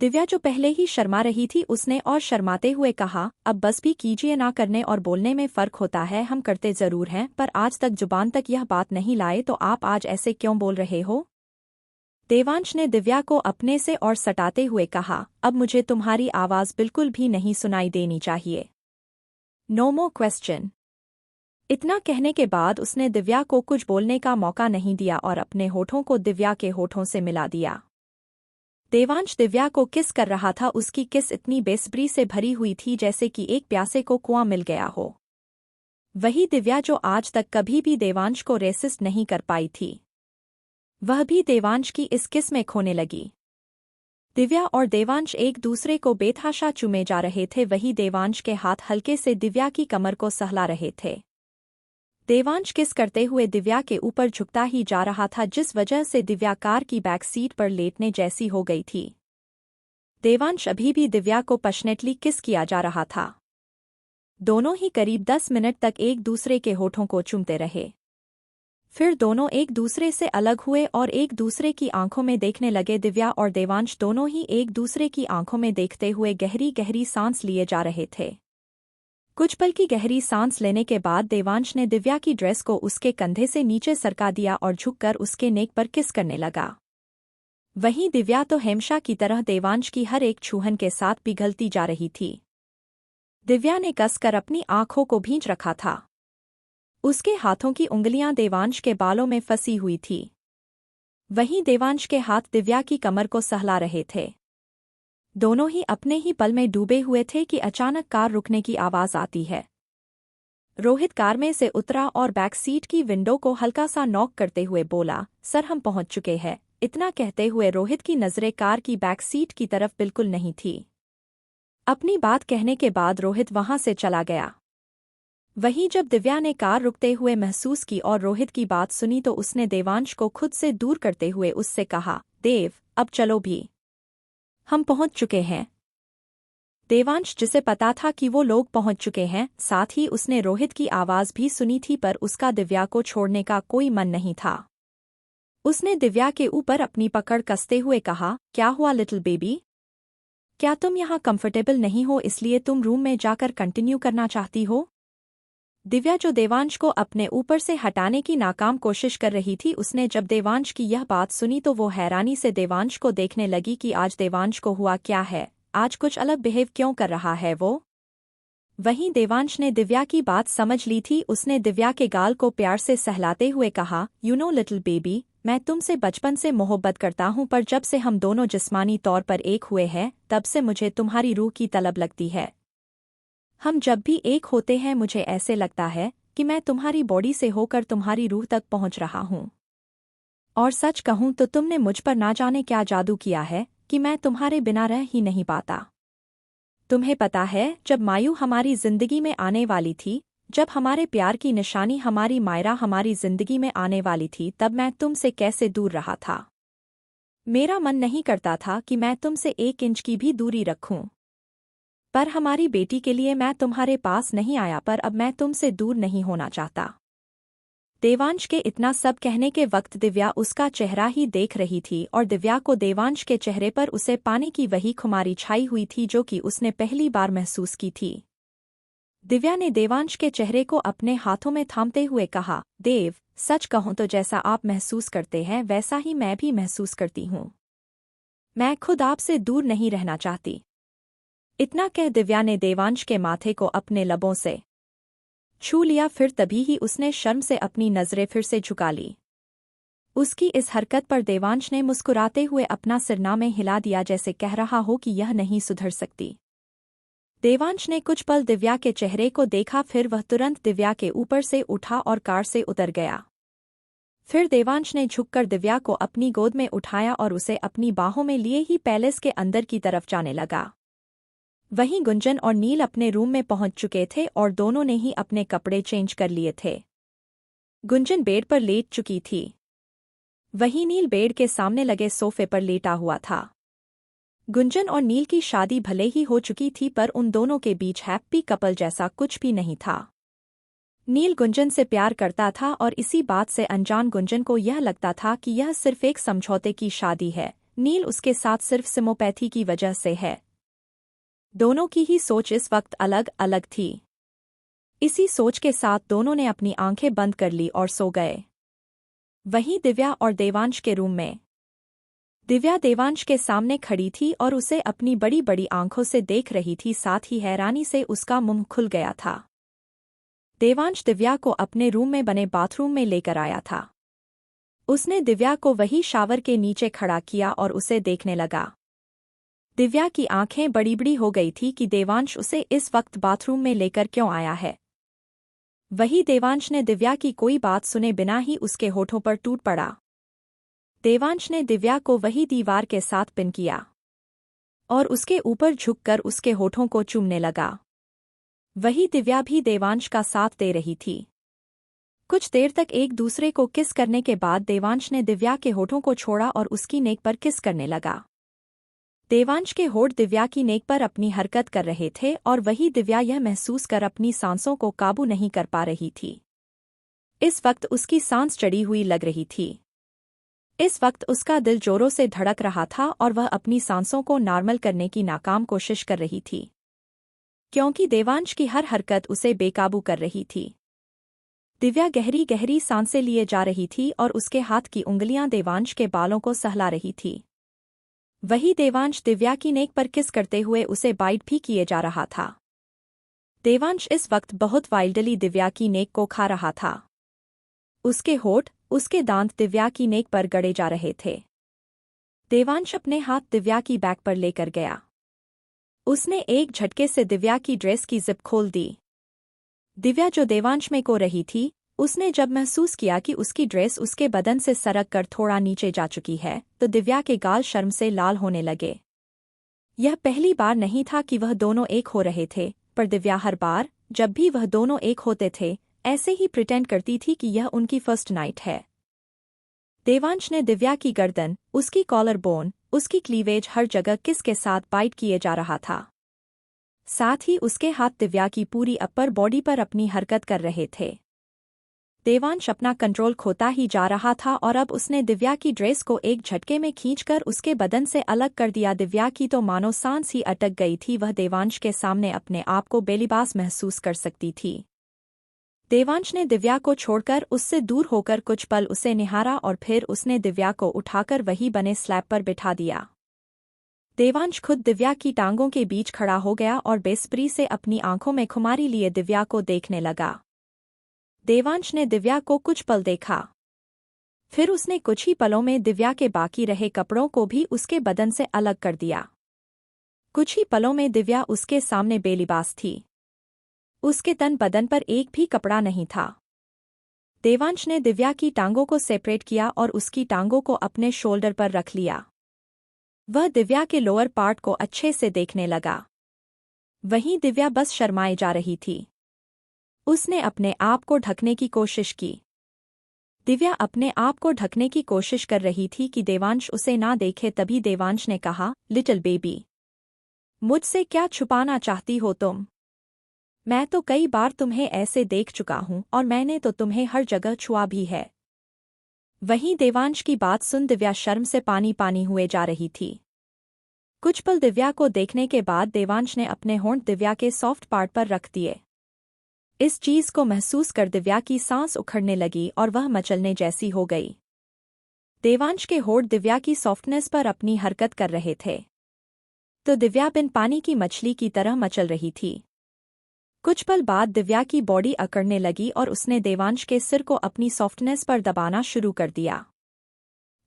दिव्या जो पहले ही शर्मा रही थी उसने और शर्माते हुए कहा, अब बस भी कीजिए, ना करने और बोलने में फर्क होता है, हम करते जरूर हैं पर आज तक जुबान तक यह बात नहीं लाए तो आप आज ऐसे क्यों बोल रहे हो? देवांश ने दिव्या को अपने से और सटाते हुए कहा, अब मुझे तुम्हारी आवाज बिल्कुल भी नहीं सुनाई देनी चाहिए। No more question. इतना कहने के बाद उसने दिव्या को कुछ बोलने का मौका नहीं दिया और अपने होठों को दिव्या के होठों से मिला दिया। देवांश दिव्या को किस कर रहा था, उसकी किस इतनी बेसब्री से भरी हुई थी जैसे कि एक प्यासे को कुआं मिल गया हो। वही दिव्या जो आज तक कभी भी देवांश को रेसिस्ट नहीं कर पाई थी, वह भी देवांश की इस किस में खोने लगी। दिव्या और देवांश एक दूसरे को बेतहाशा चूमे जा रहे थे। वही देवांश के हाथ हल्के से दिव्या की कमर को सहला रहे थे। देवांश किस करते हुए दिव्या के ऊपर झुकता ही जा रहा था, जिस वजह से दिव्या कार की बैक सीट पर लेटने जैसी हो गई थी। देवांश अभी भी दिव्या को पैशनेटली किस किया जा रहा था। दोनों ही करीब 10 मिनट तक एक दूसरे के होठों को चूमते रहे। फिर दोनों एक दूसरे से अलग हुए और एक दूसरे की आंखों में देखने लगे। दिव्या और देवांश दोनों ही एक दूसरे की आंखों में देखते हुए गहरी गहरी सांस लिए जा रहे थे। कुछ पल की गहरी सांस लेने के बाद देवांश ने दिव्या की ड्रेस को उसके कंधे से नीचे सरका दिया और झुककर उसके नेक पर किस करने लगा। वहीं दिव्या तो हमेशा की तरह देवांश की हर एक छूहन के साथ पिघलती जा रही थी। दिव्या ने कसकर अपनी आंखों को भींच रखा था। उसके हाथों की उंगलियां देवांश के बालों में फंसी हुई थी। वहीं देवांश के हाथ दिव्या की कमर को सहला रहे थे। दोनों ही अपने ही पल में डूबे हुए थे कि अचानक कार रुकने की आवाज आती है। रोहित कार में से उतरा और बैक सीट की विंडो को हल्का सा नॉक करते हुए बोला, सर हम पहुंच चुके हैं। इतना कहते हुए रोहित की नजरें कार की बैक सीट की तरफ बिल्कुल नहीं थी। अपनी बात कहने के बाद रोहित वहां से चला गया। वहीं जब दिव्या ने कार रुकते हुए महसूस की और रोहित की बात सुनी तो उसने देवांश को खुद से दूर करते हुए उससे कहा, देव अब चलो भी, हम पहुंच चुके हैं। देवांश जिसे पता था कि वो लोग पहुंच चुके हैं, साथ ही उसने रोहित की आवाज भी सुनी थी पर उसका दिव्या को छोड़ने का कोई मन नहीं था। उसने दिव्या के ऊपर अपनी पकड़ कसते हुए कहा, क्या हुआ लिटिल बेबी? क्या तुम यहाँ कंफर्टेबल नहीं हो इसलिए तुम रूम में जाकर कंटिन्यू करना चाहती हो? दिव्या जो देवांश को अपने ऊपर से हटाने की नाकाम कोशिश कर रही थी, उसने जब देवांश की यह बात सुनी तो वो हैरानी से देवांश को देखने लगी कि आज देवांश को हुआ क्या है, आज कुछ अलग बिहेव क्यों कर रहा है वो। वहीं देवांश ने दिव्या की बात समझ ली थी। उसने दिव्या के गाल को प्यार से सहलाते हुए कहा, यू नो लिटिल बेबी, मैं तुमसे बचपन से मोहब्बत करता हूँ पर जब से हम दोनों जिस्मानी तौर पर एक हुए हैं तब से मुझे तुम्हारी रूह की तलब लगती है। हम जब भी एक होते हैं मुझे ऐसे लगता है कि मैं तुम्हारी बॉडी से होकर तुम्हारी रूह तक पहुंच रहा हूं। और सच कहूं तो तुमने मुझ पर ना जाने क्या जादू किया है कि मैं तुम्हारे बिना रह ही नहीं पाता। तुम्हें पता है, जब मायू हमारी जिंदगी में आने वाली थी, जब हमारे प्यार की निशानी हमारी मायरा हमारी जिंदगी में आने वाली थी, तब मैं तुमसे कैसे दूर रहा था। मेरा मन नहीं करता था कि मैं तुमसे 1 इंच की भी दूरी रखूं। पर हमारी बेटी के लिए मैं तुम्हारे पास नहीं आया, पर अब मैं तुमसे दूर नहीं होना चाहता। देवांश के इतना सब कहने के वक्त दिव्या उसका चेहरा ही देख रही थी और दिव्या को देवांश के चेहरे पर उसे पाने की वही खुमारी छाई हुई थी जो कि उसने पहली बार महसूस की थी। दिव्या ने देवांश के चेहरे को अपने हाथों में थामते हुए कहा, देव सच कहूं तो जैसा आप महसूस करते हैं वैसा ही मैं भी महसूस करती हूं। मैं खुद आपसे दूर नहीं रहना चाहती। इतना कह दिव्या ने देवांश के माथे को अपने लबों से छू लिया। फिर तभी ही उसने शर्म से अपनी नजरें फिर से झुका ली। उसकी इस हरकत पर देवांश ने मुस्कुराते हुए अपना सिरना में हिला दिया जैसे कह रहा हो कि यह नहीं सुधर सकती। देवांश ने कुछ पल दिव्या के चेहरे को देखा, फिर वह तुरंत दिव्या के ऊपर से उठा और कार से उतर गया। फिर देवांश ने झुककर दिव्या को अपनी गोद में उठाया और उसे अपनी बाहों में लिए ही पैलेस के अंदर की तरफ जाने लगा। वहीं गुंजन और नील अपने रूम में पहुंच चुके थे और दोनों ने ही अपने कपड़े चेंज कर लिए थे। गुंजन बेड पर लेट चुकी थी, वहीं नील बेड के सामने लगे सोफे पर लेटा हुआ था। गुंजन और नील की शादी भले ही हो चुकी थी पर उन दोनों के बीच हैप्पी कपल जैसा कुछ भी नहीं था। नील गुंजन से प्यार करता था और इसी बात से अनजान गुंजन को यह लगता था कि यह सिर्फ एक समझौते की शादी है, नील उसके साथ सिर्फ सिमोपैथी की वजह से है। दोनों की ही सोच इस वक्त अलग अलग थी। इसी सोच के साथ दोनों ने अपनी आंखें बंद कर ली और सो गए। वहीं दिव्या और देवांश के रूम में। दिव्या देवांश के सामने खड़ी थी और उसे अपनी बड़ी बड़ी आंखों से देख रही थी, साथ ही हैरानी से उसका मुंह खुल गया था। देवांश दिव्या को अपने रूम में बने बाथरूम में लेकर आया था। उसने दिव्या को वही शावर के नीचे खड़ा किया और उसे देखने लगा। दिव्या की आंखें बड़ी बड़ी हो गई थी कि देवांश उसे इस वक्त बाथरूम में लेकर क्यों आया है। वही देवांश ने दिव्या की कोई बात सुने बिना ही उसके होठों पर टूट पड़ा। देवांश ने दिव्या को वही दीवार के साथ पिन किया और उसके ऊपर झुककर उसके होठों को चूमने लगा। वही दिव्या भी देवांश का साथ दे रही थी। कुछ देर तक एक दूसरे को किस करने के बाद देवांश ने दिव्या के होठों को छोड़ा और उसकी नेक पर किस करने लगा। देवांश के होठ दिव्या की नेक पर अपनी हरकत कर रहे थे और वही दिव्या यह महसूस कर अपनी सांसों को काबू नहीं कर पा रही थी। इस वक्त उसकी सांस चढ़ी हुई लग रही थी। इस वक्त उसका दिल जोरों से धड़क रहा था और वह अपनी सांसों को नॉर्मल करने की नाकाम कोशिश कर रही थी, क्योंकि देवांश की हर हरकत उसे बेकाबू कर रही थी। दिव्या गहरी गहरी सांसें लिए जा रही थी और उसके हाथ की उंगलियां देवांश के बालों को सहला रही थी। वही देवांश दिव्या की नेक पर किस करते हुए उसे बाइट भी किए जा रहा था। देवांश इस वक्त बहुत वाइल्डली दिव्या की नेक को खा रहा था। उसके होठ, उसके दांत दिव्या की नेक पर गड़े जा रहे थे। देवांश अपने हाथ दिव्या की बैक पर लेकर गया। उसने एक झटके से दिव्या की ड्रेस की जिप खोल दी। दिव्या जो देवांश में को रही थी, उसने जब महसूस किया कि उसकी ड्रेस उसके बदन से सरक कर थोड़ा नीचे जा चुकी है, तो दिव्या के गाल शर्म से लाल होने लगे। यह पहली बार नहीं था कि वह दोनों एक हो रहे थे, पर दिव्या हर बार जब भी वह दोनों एक होते थे, ऐसे ही प्रिटेंड करती थी कि यह उनकी फर्स्ट नाइट है। देवांश ने दिव्या की गर्दन, उसकी कॉलर बोन, उसकी क्लीवेज हर जगह किस के साथ बाइट किए जा रहा था। साथ ही उसके हाथ दिव्या की पूरी अपर बॉडी पर अपनी हरकत कर रहे थे। देवांश अपना कंट्रोल खोता ही जा रहा था और अब उसने दिव्या की ड्रेस को एक झटके में खींचकर उसके बदन से अलग कर दिया। दिव्या की तो मानो सांस ही अटक गई थी। वह देवांश के सामने अपने आप को बेलिबास महसूस कर सकती थी। देवांश ने दिव्या को छोड़कर उससे दूर होकर कुछ पल उसे निहारा और फिर उसने दिव्या को उठाकर वही बने स्लैब पर बिठा दिया। देवांश खुद दिव्या की टांगों के बीच खड़ा हो गया और बेसब्री से अपनी आंखों में खुमारी लिए दिव्या को देखने लगा। देवांश ने दिव्या को कुछ पल देखा। फिर उसने कुछ ही पलों में दिव्या के बाकी रहे कपड़ों को भी उसके बदन से अलग कर दिया। कुछ ही पलों में दिव्या उसके सामने बेलिबास थी। उसके तन बदन पर एक भी कपड़ा नहीं था। देवांश ने दिव्या की टांगों को सेपरेट किया और उसकी टांगों को अपने शोल्डर पर रख लिया। वह दिव्या के लोअर पार्ट को अच्छे से देखने लगा। वहीं दिव्या बस शर्माए जा रही थी। उसने अपने आप को ढकने की कोशिश की। दिव्या अपने आप को ढकने की कोशिश कर रही थी कि देवांश उसे ना देखे। तभी देवांश ने कहा, लिटिल बेबी, मुझसे क्या छुपाना चाहती हो तुम? मैं तो कई बार तुम्हें ऐसे देख चुका हूं और मैंने तो तुम्हें हर जगह छुआ भी है। वहीं देवांश की बात सुन दिव्या शर्म से पानी पानी हुए जा रही थी। कुछ पल दिव्या को देखने के बाद देवांश ने अपने होंठ दिव्या के सॉफ्ट पार्ट पर रख दिए। इस चीज को महसूस कर दिव्या की सांस उखड़ने लगी और वह मचलने जैसी हो गई। देवांश के होंठ दिव्या की सॉफ्टनेस पर अपनी हरकत कर रहे थे, तो दिव्या बिन पानी की मछली की तरह मचल रही थी। कुछ पल बाद दिव्या की बॉडी अकड़ने लगी और उसने देवांश के सिर को अपनी सॉफ्टनेस पर दबाना शुरू कर दिया।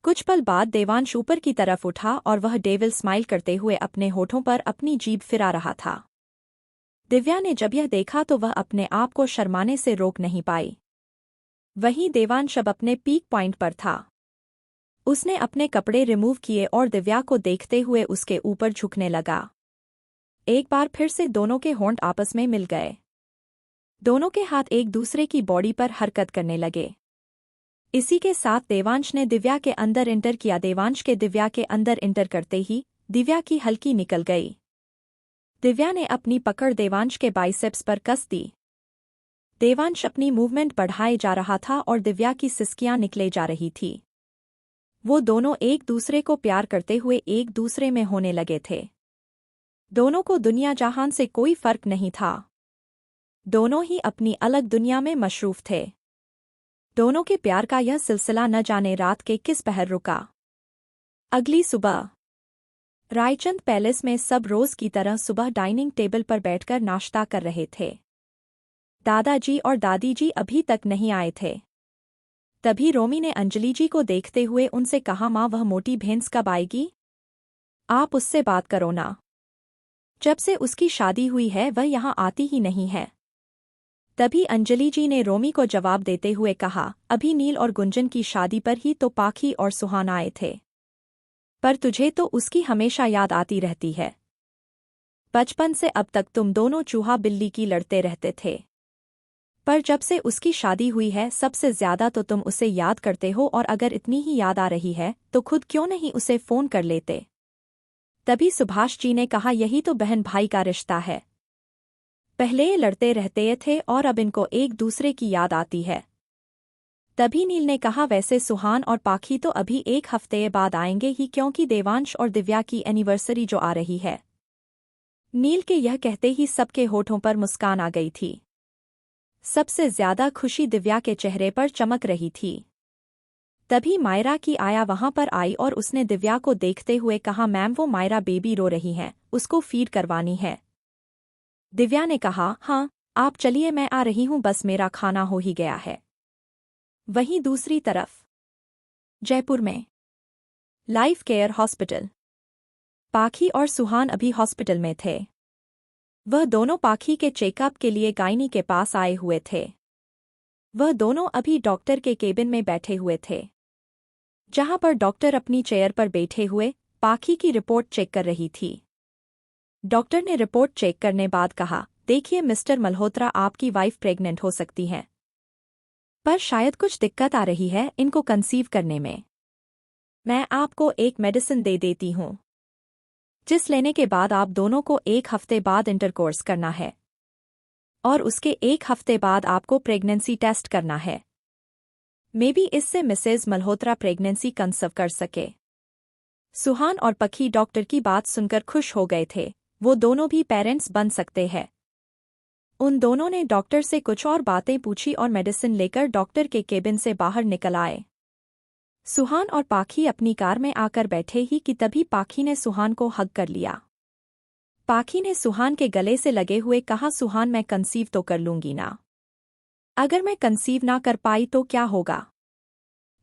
कुछ पल बाद देवांश ऊपर की तरफ उठा और वह डेविल स्माइल करते हुए अपने होठों पर अपनी जीभ फिरा रहा था। दिव्या ने जब यह देखा तो वह अपने आप को शर्माने से रोक नहीं पाई। वहीं देवांश अब अपने पीक पॉइंट पर था। उसने अपने कपड़े रिमूव किए और दिव्या को देखते हुए उसके ऊपर झुकने लगा। एक बार फिर से दोनों के होंठ आपस में मिल गए। दोनों के हाथ एक दूसरे की बॉडी पर हरकत करने लगे। इसी के साथ देवांश ने दिव्या के अंदर इंटर किया। देवांश के दिव्या के अंदर इंटर करते ही दिव्या की हल्की निकल गई। दिव्या ने अपनी पकड़ देवांश के बाइसेप्स पर कस दी। देवांश अपनी मूवमेंट बढ़ाए जा रहा था और दिव्या की सिसकियां निकले जा रही थी। वो दोनों एक दूसरे को प्यार करते हुए एक दूसरे में होने लगे थे। दोनों को दुनिया जहान से कोई फर्क नहीं था। दोनों ही अपनी अलग दुनिया में मशरूफ थे। दोनों के प्यार का यह सिलसिला न जाने रात के किस पहर रुका। अगली सुबह रायचंद पैलेस में सब रोज की तरह सुबह डाइनिंग टेबल पर बैठकर नाश्ता कर रहे थे। दादाजी और दादी जी अभी तक नहीं आए थे। तभी रोमी ने अंजलि जी को देखते हुए उनसे कहा, माँ वह मोटी भैंस कब आएगी? आप उससे बात करो ना। जब से उसकी शादी हुई है वह यहाँ आती ही नहीं है। तभी अंजलि जी ने रोमी को जवाब देते हुए कहा, अभी नील और गुंजन की शादी पर ही तो पाखी और सुहान आए थे। पर तुझे तो उसकी हमेशा याद आती रहती है। बचपन से अब तक तुम दोनों चूहा बिल्ली की लड़ते रहते थे। पर जब से उसकी शादी हुई है सबसे ज्यादा तो तुम उसे याद करते हो, और अगर इतनी ही याद आ रही है तो खुद क्यों नहीं उसे फोन कर लेते? तभी सुभाष जी ने कहा, यही तो बहन भाई का रिश्ता है। पहले ये लड़ते रहते थे और अब इनको एक दूसरे की याद आती है। तभी नील ने कहा, वैसे सुहान और पाखी तो अभी एक हफ्ते बाद आएंगे ही, क्योंकि देवांश और दिव्या की एनिवर्सरी जो आ रही है। नील के यह कहते ही सबके होठों पर मुस्कान आ गई थी। सबसे ज्यादा खुशी दिव्या के चेहरे पर चमक रही थी। तभी मायरा की आया वहां पर आई और उसने दिव्या को देखते हुए कहा, मैम वो मायरा बेबी रो रही है, उसको फीड करवानी है। दिव्या ने कहा, हाँ आप चलिए मैं आ रही हूं, बस मेरा खाना हो ही गया है। वहीं दूसरी तरफ जयपुर में लाइफ केयर हॉस्पिटल। पाखी और सुहान अभी हॉस्पिटल में थे। वह दोनों पाखी के चेकअप के लिए गायनी के पास आए हुए थे। वह दोनों अभी डॉक्टर के केबिन में बैठे हुए थे, जहां पर डॉक्टर अपनी चेयर पर बैठे हुए पाखी की रिपोर्ट चेक कर रही थी। डॉक्टर ने रिपोर्ट चेक करने बाद कहा, देखिए मिस्टर मल्होत्रा, आपकी वाइफ प्रेग्नेंट हो सकती है, पर शायद कुछ दिक्कत आ रही है इनको कंसीव करने में। मैं आपको एक मेडिसिन दे देती हूं, जिस लेने के बाद आप दोनों को एक हफ्ते बाद इंटरकोर्स करना है, और उसके एक हफ्ते बाद आपको प्रेगनेंसी टेस्ट करना है। मे बी इससे मिसेज मल्होत्रा प्रेगनेंसी कंसीव कर सके। सुहान और पखी डॉक्टर की बात सुनकर खुश हो गए थे। वो दोनों भी पेरेंट्स बन सकते हैं। उन दोनों ने डॉक्टर से कुछ और बातें पूछी और मेडिसिन लेकर डॉक्टर के केबिन से बाहर निकल आए। सुहान और पाखी अपनी कार में आकर बैठे ही कि तभी पाखी ने सुहान को हग कर लिया। पाखी ने सुहान के गले से लगे हुए कहा, सुहान मैं कंसीव तो कर लूंगी ना, अगर मैं कंसीव ना कर पाई तो क्या होगा?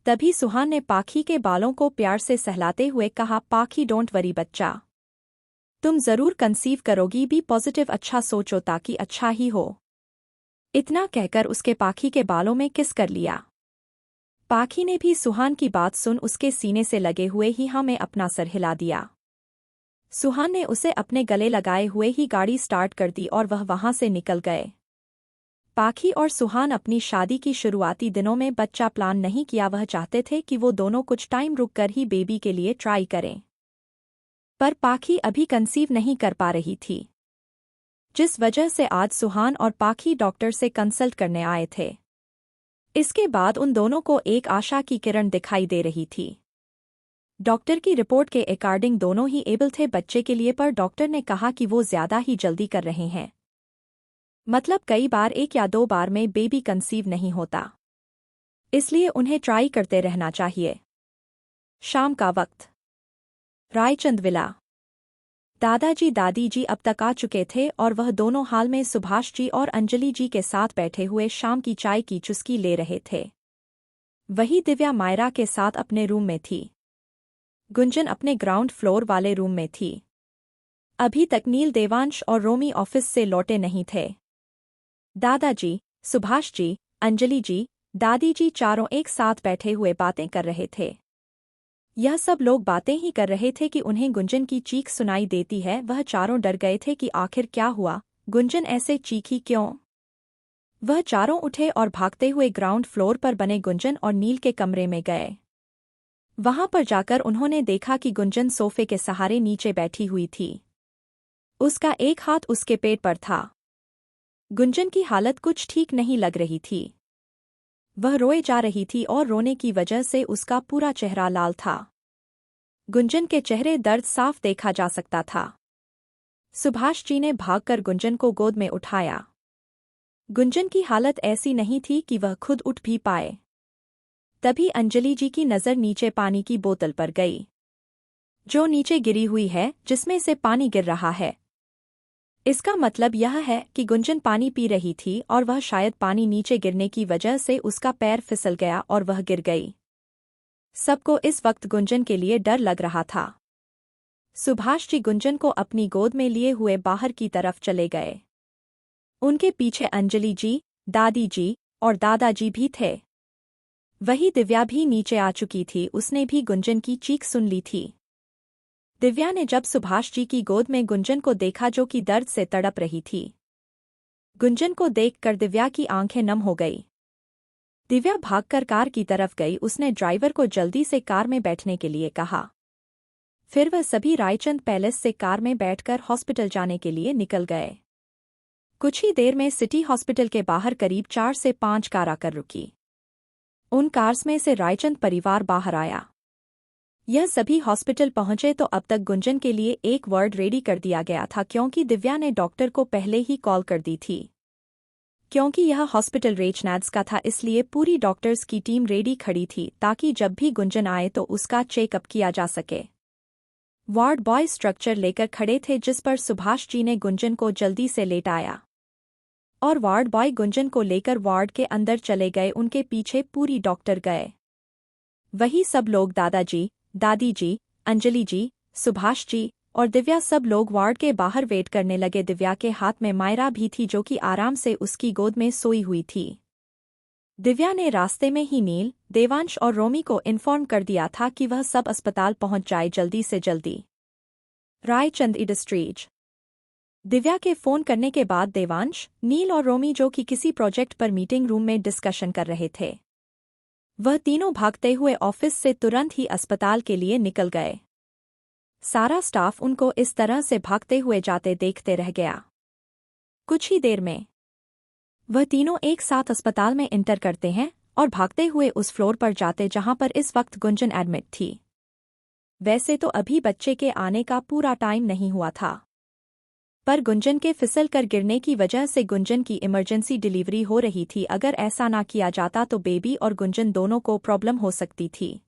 तभी सुहान ने पाखी के बालों को प्यार से सहलाते हुए कहा, पाखी डोंट वरी बच्चा, तुम जरूर कंसीव करोगी, बी पॉजिटिव, अच्छा सोचो ताकि अच्छा ही हो। इतना कहकर उसके पाखी के बालों में किस कर लिया। पाखी ने भी सुहान की बात सुन उसके सीने से लगे हुए ही हाँ में अपना सर हिला दिया। सुहान ने उसे अपने गले लगाए हुए ही गाड़ी स्टार्ट कर दी और वह वहां से निकल गए। पाखी और सुहान अपनी शादी की शुरुआती दिनों में बच्चा प्लान नहीं किया। वह चाहते थे कि वो दोनों कुछ टाइम रुककर ही बेबी के लिए ट्राई करें, पर पाखी अभी कंसीव नहीं कर पा रही थी, जिस वजह से आज सुहान और पाखी डॉक्टर से कंसल्ट करने आए थे। इसके बाद उन दोनों को एक आशा की किरण दिखाई दे रही थी। डॉक्टर की रिपोर्ट के अकॉर्डिंग दोनों ही एबल थे बच्चे के लिए, पर डॉक्टर ने कहा कि वो ज्यादा ही जल्दी कर रहे हैं, मतलब कई बार 1 या 2 बार में बेबी कंसीव नहीं होता, इसलिए उन्हें ट्राई करते रहना चाहिए। शाम का वक्त, रायचंद विला। दादाजी दादी जी अब तक आ चुके थे और वह दोनों हाल में सुभाष जी और अंजलि जी के साथ बैठे हुए शाम की चाय की चुस्की ले रहे थे। वही दिव्या मायरा के साथ अपने रूम में थी। गुंजन अपने ग्राउंड फ्लोर वाले रूम में थी। अभी तक नील, देवांश और रोमी ऑफिस से लौटे नहीं थे। दादाजी, सुभाष जी, अंजलि जी, दादी जी चारों एक साथ बैठे हुए बातें कर रहे थे। यह सब लोग बातें ही कर रहे थे कि उन्हें गुंजन की चीख सुनाई देती है। वह चारों डर गए थे कि आखिर क्या हुआ, गुंजन ऐसे चीखी क्यों। वह चारों उठे और भागते हुए ग्राउंड फ्लोर पर बने गुंजन और नील के कमरे में गए। वहां पर जाकर उन्होंने देखा कि गुंजन सोफे के सहारे नीचे बैठी हुई थी। उसका एक हाथ उसके पेट पर था। गुंजन की हालत कुछ ठीक नहीं लग रही थी। वह रोए जा रही थी और रोने की वजह से उसका पूरा चेहरा लाल था। गुंजन के चेहरे दर्द साफ देखा जा सकता था। सुभाष जी ने भागकर गुंजन को गोद में उठाया। गुंजन की हालत ऐसी नहीं थी कि वह खुद उठ भी पाए। तभी अंजलि जी की नज़र नीचे पानी की बोतल पर गई, जो नीचे गिरी हुई है, जिसमें से पानी गिर रहा है। इसका मतलब यह है कि गुंजन पानी पी रही थी और वह शायद पानी नीचे गिरने की वजह से उसका पैर फिसल गया और वह गिर गई। सबको इस वक्त गुंजन के लिए डर लग रहा था। सुभाष जी गुंजन को अपनी गोद में लिए हुए बाहर की तरफ चले गए। उनके पीछे अंजलि जी, दादी जी और दादाजी भी थे। वही दिव्या भी नीचे आ चुकी थी, उसने भी गुंजन की चीख सुन ली थी। दिव्या ने जब सुभाष जी की गोद में गुंजन को देखा जो कि दर्द से तड़प रही थी, गुंजन को देखकर दिव्या की आंखें नम हो गई। दिव्या भागकर कार की तरफ गई। उसने ड्राइवर को जल्दी से कार में बैठने के लिए कहा। फिर वह सभी रायचंद पैलेस से कार में बैठकर हॉस्पिटल जाने के लिए निकल गए। कुछ ही देर में सिटी हॉस्पिटल के बाहर करीब 4 से 5 कार आकर रुकी। उन कार्स में से रायचंद परिवार बाहर आया। यह सभी हॉस्पिटल पहुंचे तो अब तक गुंजन के लिए एक वार्ड रेडी कर दिया गया था, क्योंकि दिव्या ने डॉक्टर को पहले ही कॉल कर दी थी। क्योंकि यह हॉस्पिटल रेचनैड्स का था, इसलिए पूरी डॉक्टर्स की टीम रेडी खड़ी थी ताकि जब भी गुंजन आए तो उसका चेकअप किया जा सके। वार्ड बॉय स्ट्रक्चर लेकर खड़े थे, जिस पर सुभाष जी ने गुंजन को जल्दी से लेटाया और वार्ड बॉय गुंजन को लेकर वार्ड के अंदर चले गए। उनके पीछे पूरी डॉक्टर गए। वही सब लोग, दादाजी, दादी जी, अंजलि जी, सुभाष जी और दिव्या, सब लोग वार्ड के बाहर वेट करने लगे। दिव्या के हाथ में मायरा भी थी, जो कि आराम से उसकी गोद में सोई हुई थी। दिव्या ने रास्ते में ही नील, देवांश और रोमी को इन्फॉर्म कर दिया था कि वह सब अस्पताल पहुंच जाए जल्दी से जल्दी। रायचंद इंडस्ट्रीज। दिव्या के फोन करने के बाद देवांश, नील और रोमी, जो कि किसी प्रोजेक्ट पर मीटिंग रूम में डिस्कशन कर रहे थे, वह तीनों भागते हुए ऑफिस से तुरंत ही अस्पताल के लिए निकल गए। सारा स्टाफ उनको इस तरह से भागते हुए जाते देखते रह गया। कुछ ही देर में वह तीनों एक साथ अस्पताल में इंटर करते हैं और भागते हुए उस फ्लोर पर जाते जहां पर इस वक्त गुंजन एडमिट थी। वैसे तो अभी बच्चे के आने का पूरा टाइम नहीं हुआ था, पर गुंजन के फिसल कर गिरने की वजह से गुंजन की इमरजेंसी डिलीवरी हो रही थी। अगर ऐसा ना किया जाता तो बेबी और गुंजन दोनों को प्रॉब्लम हो सकती थी।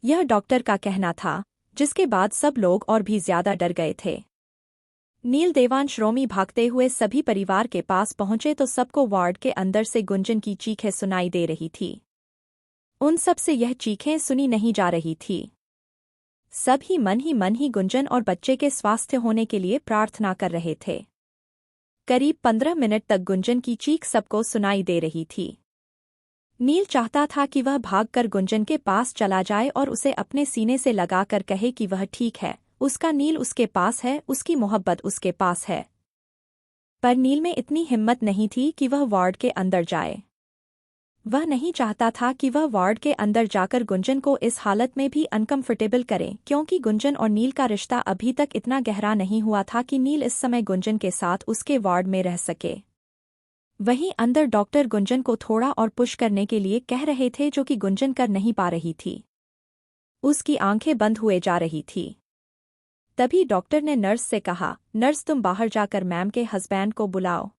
यह डॉक्टर का कहना था, जिसके बाद सब लोग और भी ज्यादा डर गए थे। नील, देवांश, रोमी भागते हुए सभी परिवार के पास पहुंचे तो सबको वार्ड के अंदर से गुंजन की चीखें सुनाई दे रही थी। उन सब से यह चीखें सुनी नहीं जा रही थी। सब ही मन ही गुंजन और बच्चे के स्वास्थ्य होने के लिए प्रार्थना कर रहे थे। करीब 15 मिनट तक गुंजन की चीख सबको सुनाई दे रही थी। नील चाहता था कि वह भागकर गुंजन के पास चला जाए और उसे अपने सीने से लगाकर कहे कि वह ठीक है, उसका नील उसके पास है, उसकी मोहब्बत उसके पास है। पर नील में इतनी हिम्मत नहीं थी कि वह वार्ड के अंदर जाए। वह नहीं चाहता था कि वह वार्ड के अंदर जाकर गुंजन को इस हालत में भी अनकंफर्टेबल करे, क्योंकि गुंजन और नील का रिश्ता अभी तक इतना गहरा नहीं हुआ था कि नील इस समय गुंजन के साथ उसके वार्ड में रह सके। वहीं अंदर डॉक्टर गुंजन को थोड़ा और पुश करने के लिए कह रहे थे, जो कि गुंजन कर नहीं पा रही थी। उसकी आंखें बंद हुए जा रही थी। तभी डॉक्टर ने नर्स से कहा, नर्स तुम बाहर जाकर मैम के हस्बैंड को बुलाओ,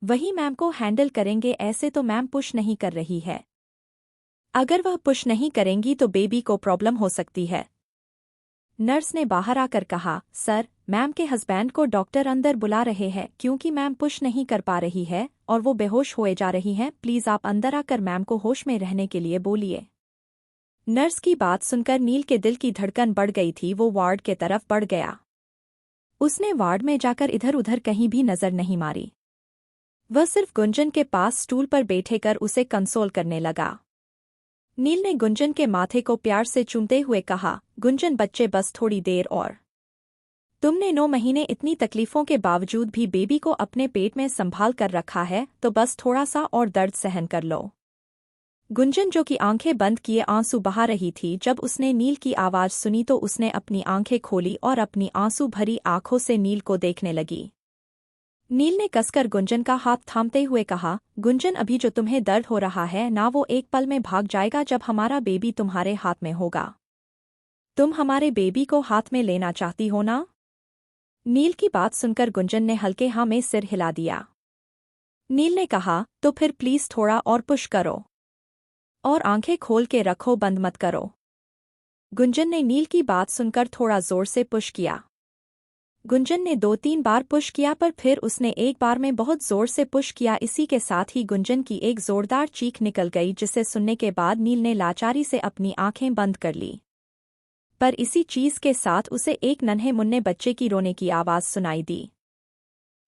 वही मैम को हैंडल करेंगे। ऐसे तो मैम पुश नहीं कर रही है, अगर वह पुश नहीं करेंगी तो बेबी को प्रॉब्लम हो सकती है। नर्स ने बाहर आकर कहा, सर, मैम के हस्बैंड को डॉक्टर अंदर बुला रहे हैं, क्योंकि मैम पुश नहीं कर पा रही है और वो बेहोश हुए जा रही हैं। प्लीज आप अंदर आकर मैम को होश में रहने के लिए बोलिए। नर्स की बात सुनकर नील के दिल की धड़कन बढ़ गई थी। वो वार्ड के तरफ बढ़ गया। उसने वार्ड में जाकर इधर उधर कहीं भी नजर नहीं मारी। वह सिर्फ गुंजन के पास स्टूल पर बैठे कर उसे कंसोल करने लगा। नील ने गुंजन के माथे को प्यार से चूमते हुए कहा, गुंजन बच्चे, बस थोड़ी देर और। तुमने 9 महीने इतनी तकलीफों के बावजूद भी बेबी को अपने पेट में संभाल कर रखा है, तो बस थोड़ा सा और दर्द सहन कर लो। गुंजन, जो कि आंखें बंद किए आंसू बहा रही थी, जब उसने नील की आवाज सुनी तो उसने अपनी आंखें खोली और अपनी आंसू भरी आंखों से नील को देखने लगी। नील ने कसकर गुंजन का हाथ थामते हुए कहा, गुंजन अभी जो तुम्हें दर्द हो रहा है ना वो एक पल में भाग जाएगा जब हमारा बेबी तुम्हारे हाथ में होगा। तुम हमारे बेबी को हाथ में लेना चाहती हो ना? नील की बात सुनकर गुंजन ने हल्के हाँ में सिर हिला दिया। नील ने कहा, तो फिर प्लीज थोड़ा और पुश करो। और आंखें खोल के रखो, बंद मत करो। गुंजन ने नील की बात सुनकर थोड़ा जोर से पुश किया। गुंजन ने 2-3 बार पुश किया पर फिर उसने एक बार में बहुत जोर से पुश किया। इसी के साथ ही गुंजन की एक जोरदार चीख निकल गई जिसे सुनने के बाद नील ने लाचारी से अपनी आंखें बंद कर ली। पर इसी चीज के साथ उसे एक नन्हे मुन्ने बच्चे की रोने की आवाज सुनाई दी।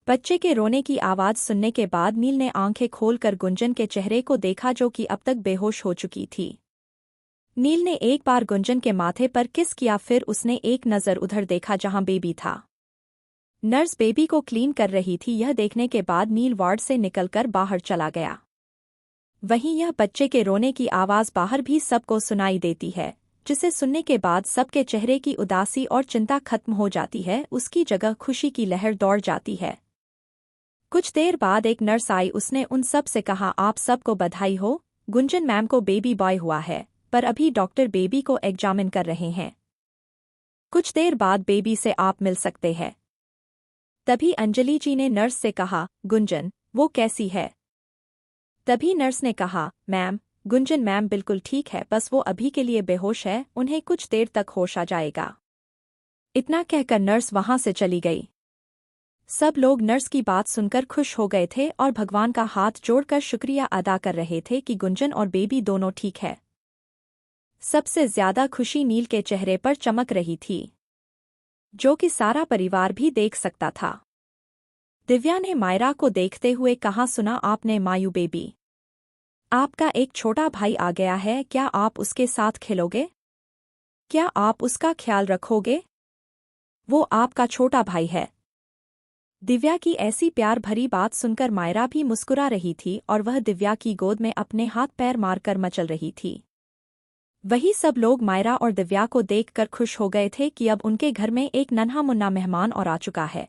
बच्चे के रोने की आवाज सुनने के बाद नील ने आंखें खोलकर गुंजन के चेहरे को देखा जो कि अब तक बेहोश हो चुकी थी। नील ने एक बार गुंजन के माथे पर किस किया, फिर उसने एक नज़र उधर देखा जहां बेबी था। नर्स बेबी को क्लीन कर रही थी। यह देखने के बाद नील वार्ड से निकलकर बाहर चला गया। वहीं यह बच्चे के रोने की आवाज बाहर भी सबको सुनाई देती है, जिसे सुनने के बाद सबके चेहरे की उदासी और चिंता खत्म हो जाती है। उसकी जगह खुशी की लहर दौड़ जाती है। कुछ देर बाद एक नर्स आई। उसने उन सब से कहा, आप सबको बधाई हो, गुंजन मैम को बेबी बॉय हुआ है, पर अभी डॉक्टर बेबी को एग्जामिन कर रहे हैं। कुछ देर बाद बेबी से आप मिल सकते हैं। तभी अंजलि जी ने नर्स से कहा, गुंजन वो कैसी है? तभी नर्स ने कहा, मैम गुंजन मैम बिल्कुल ठीक है, बस वो अभी के लिए बेहोश है, उन्हें कुछ देर तक होश आ जाएगा। इतना कहकर नर्स वहां से चली गई। सब लोग नर्स की बात सुनकर खुश हो गए थे और भगवान का हाथ जोड़कर शुक्रिया अदा कर रहे थे कि गुंजन और बेबी दोनों ठीक है। सबसे ज्यादा खुशी नील के चेहरे पर चमक रही थी, जो कि सारा परिवार भी देख सकता था। दिव्या ने मायरा को देखते हुए कहा, सुना आपने मायू बेबी? आपका एक छोटा भाई आ गया है, क्या आप उसके साथ खेलोगे? क्या आप उसका ख्याल रखोगे? वो आपका छोटा भाई है। दिव्या की ऐसी प्यार भरी बात सुनकर मायरा भी मुस्कुरा रही थी और वह दिव्या की गोद में अपने हाथ पैर मारकर मचल रही थी। वही सब लोग मायरा और दिव्या को देखकर खुश हो गए थे कि अब उनके घर में एक नन्हा मुन्ना मेहमान और आ चुका है।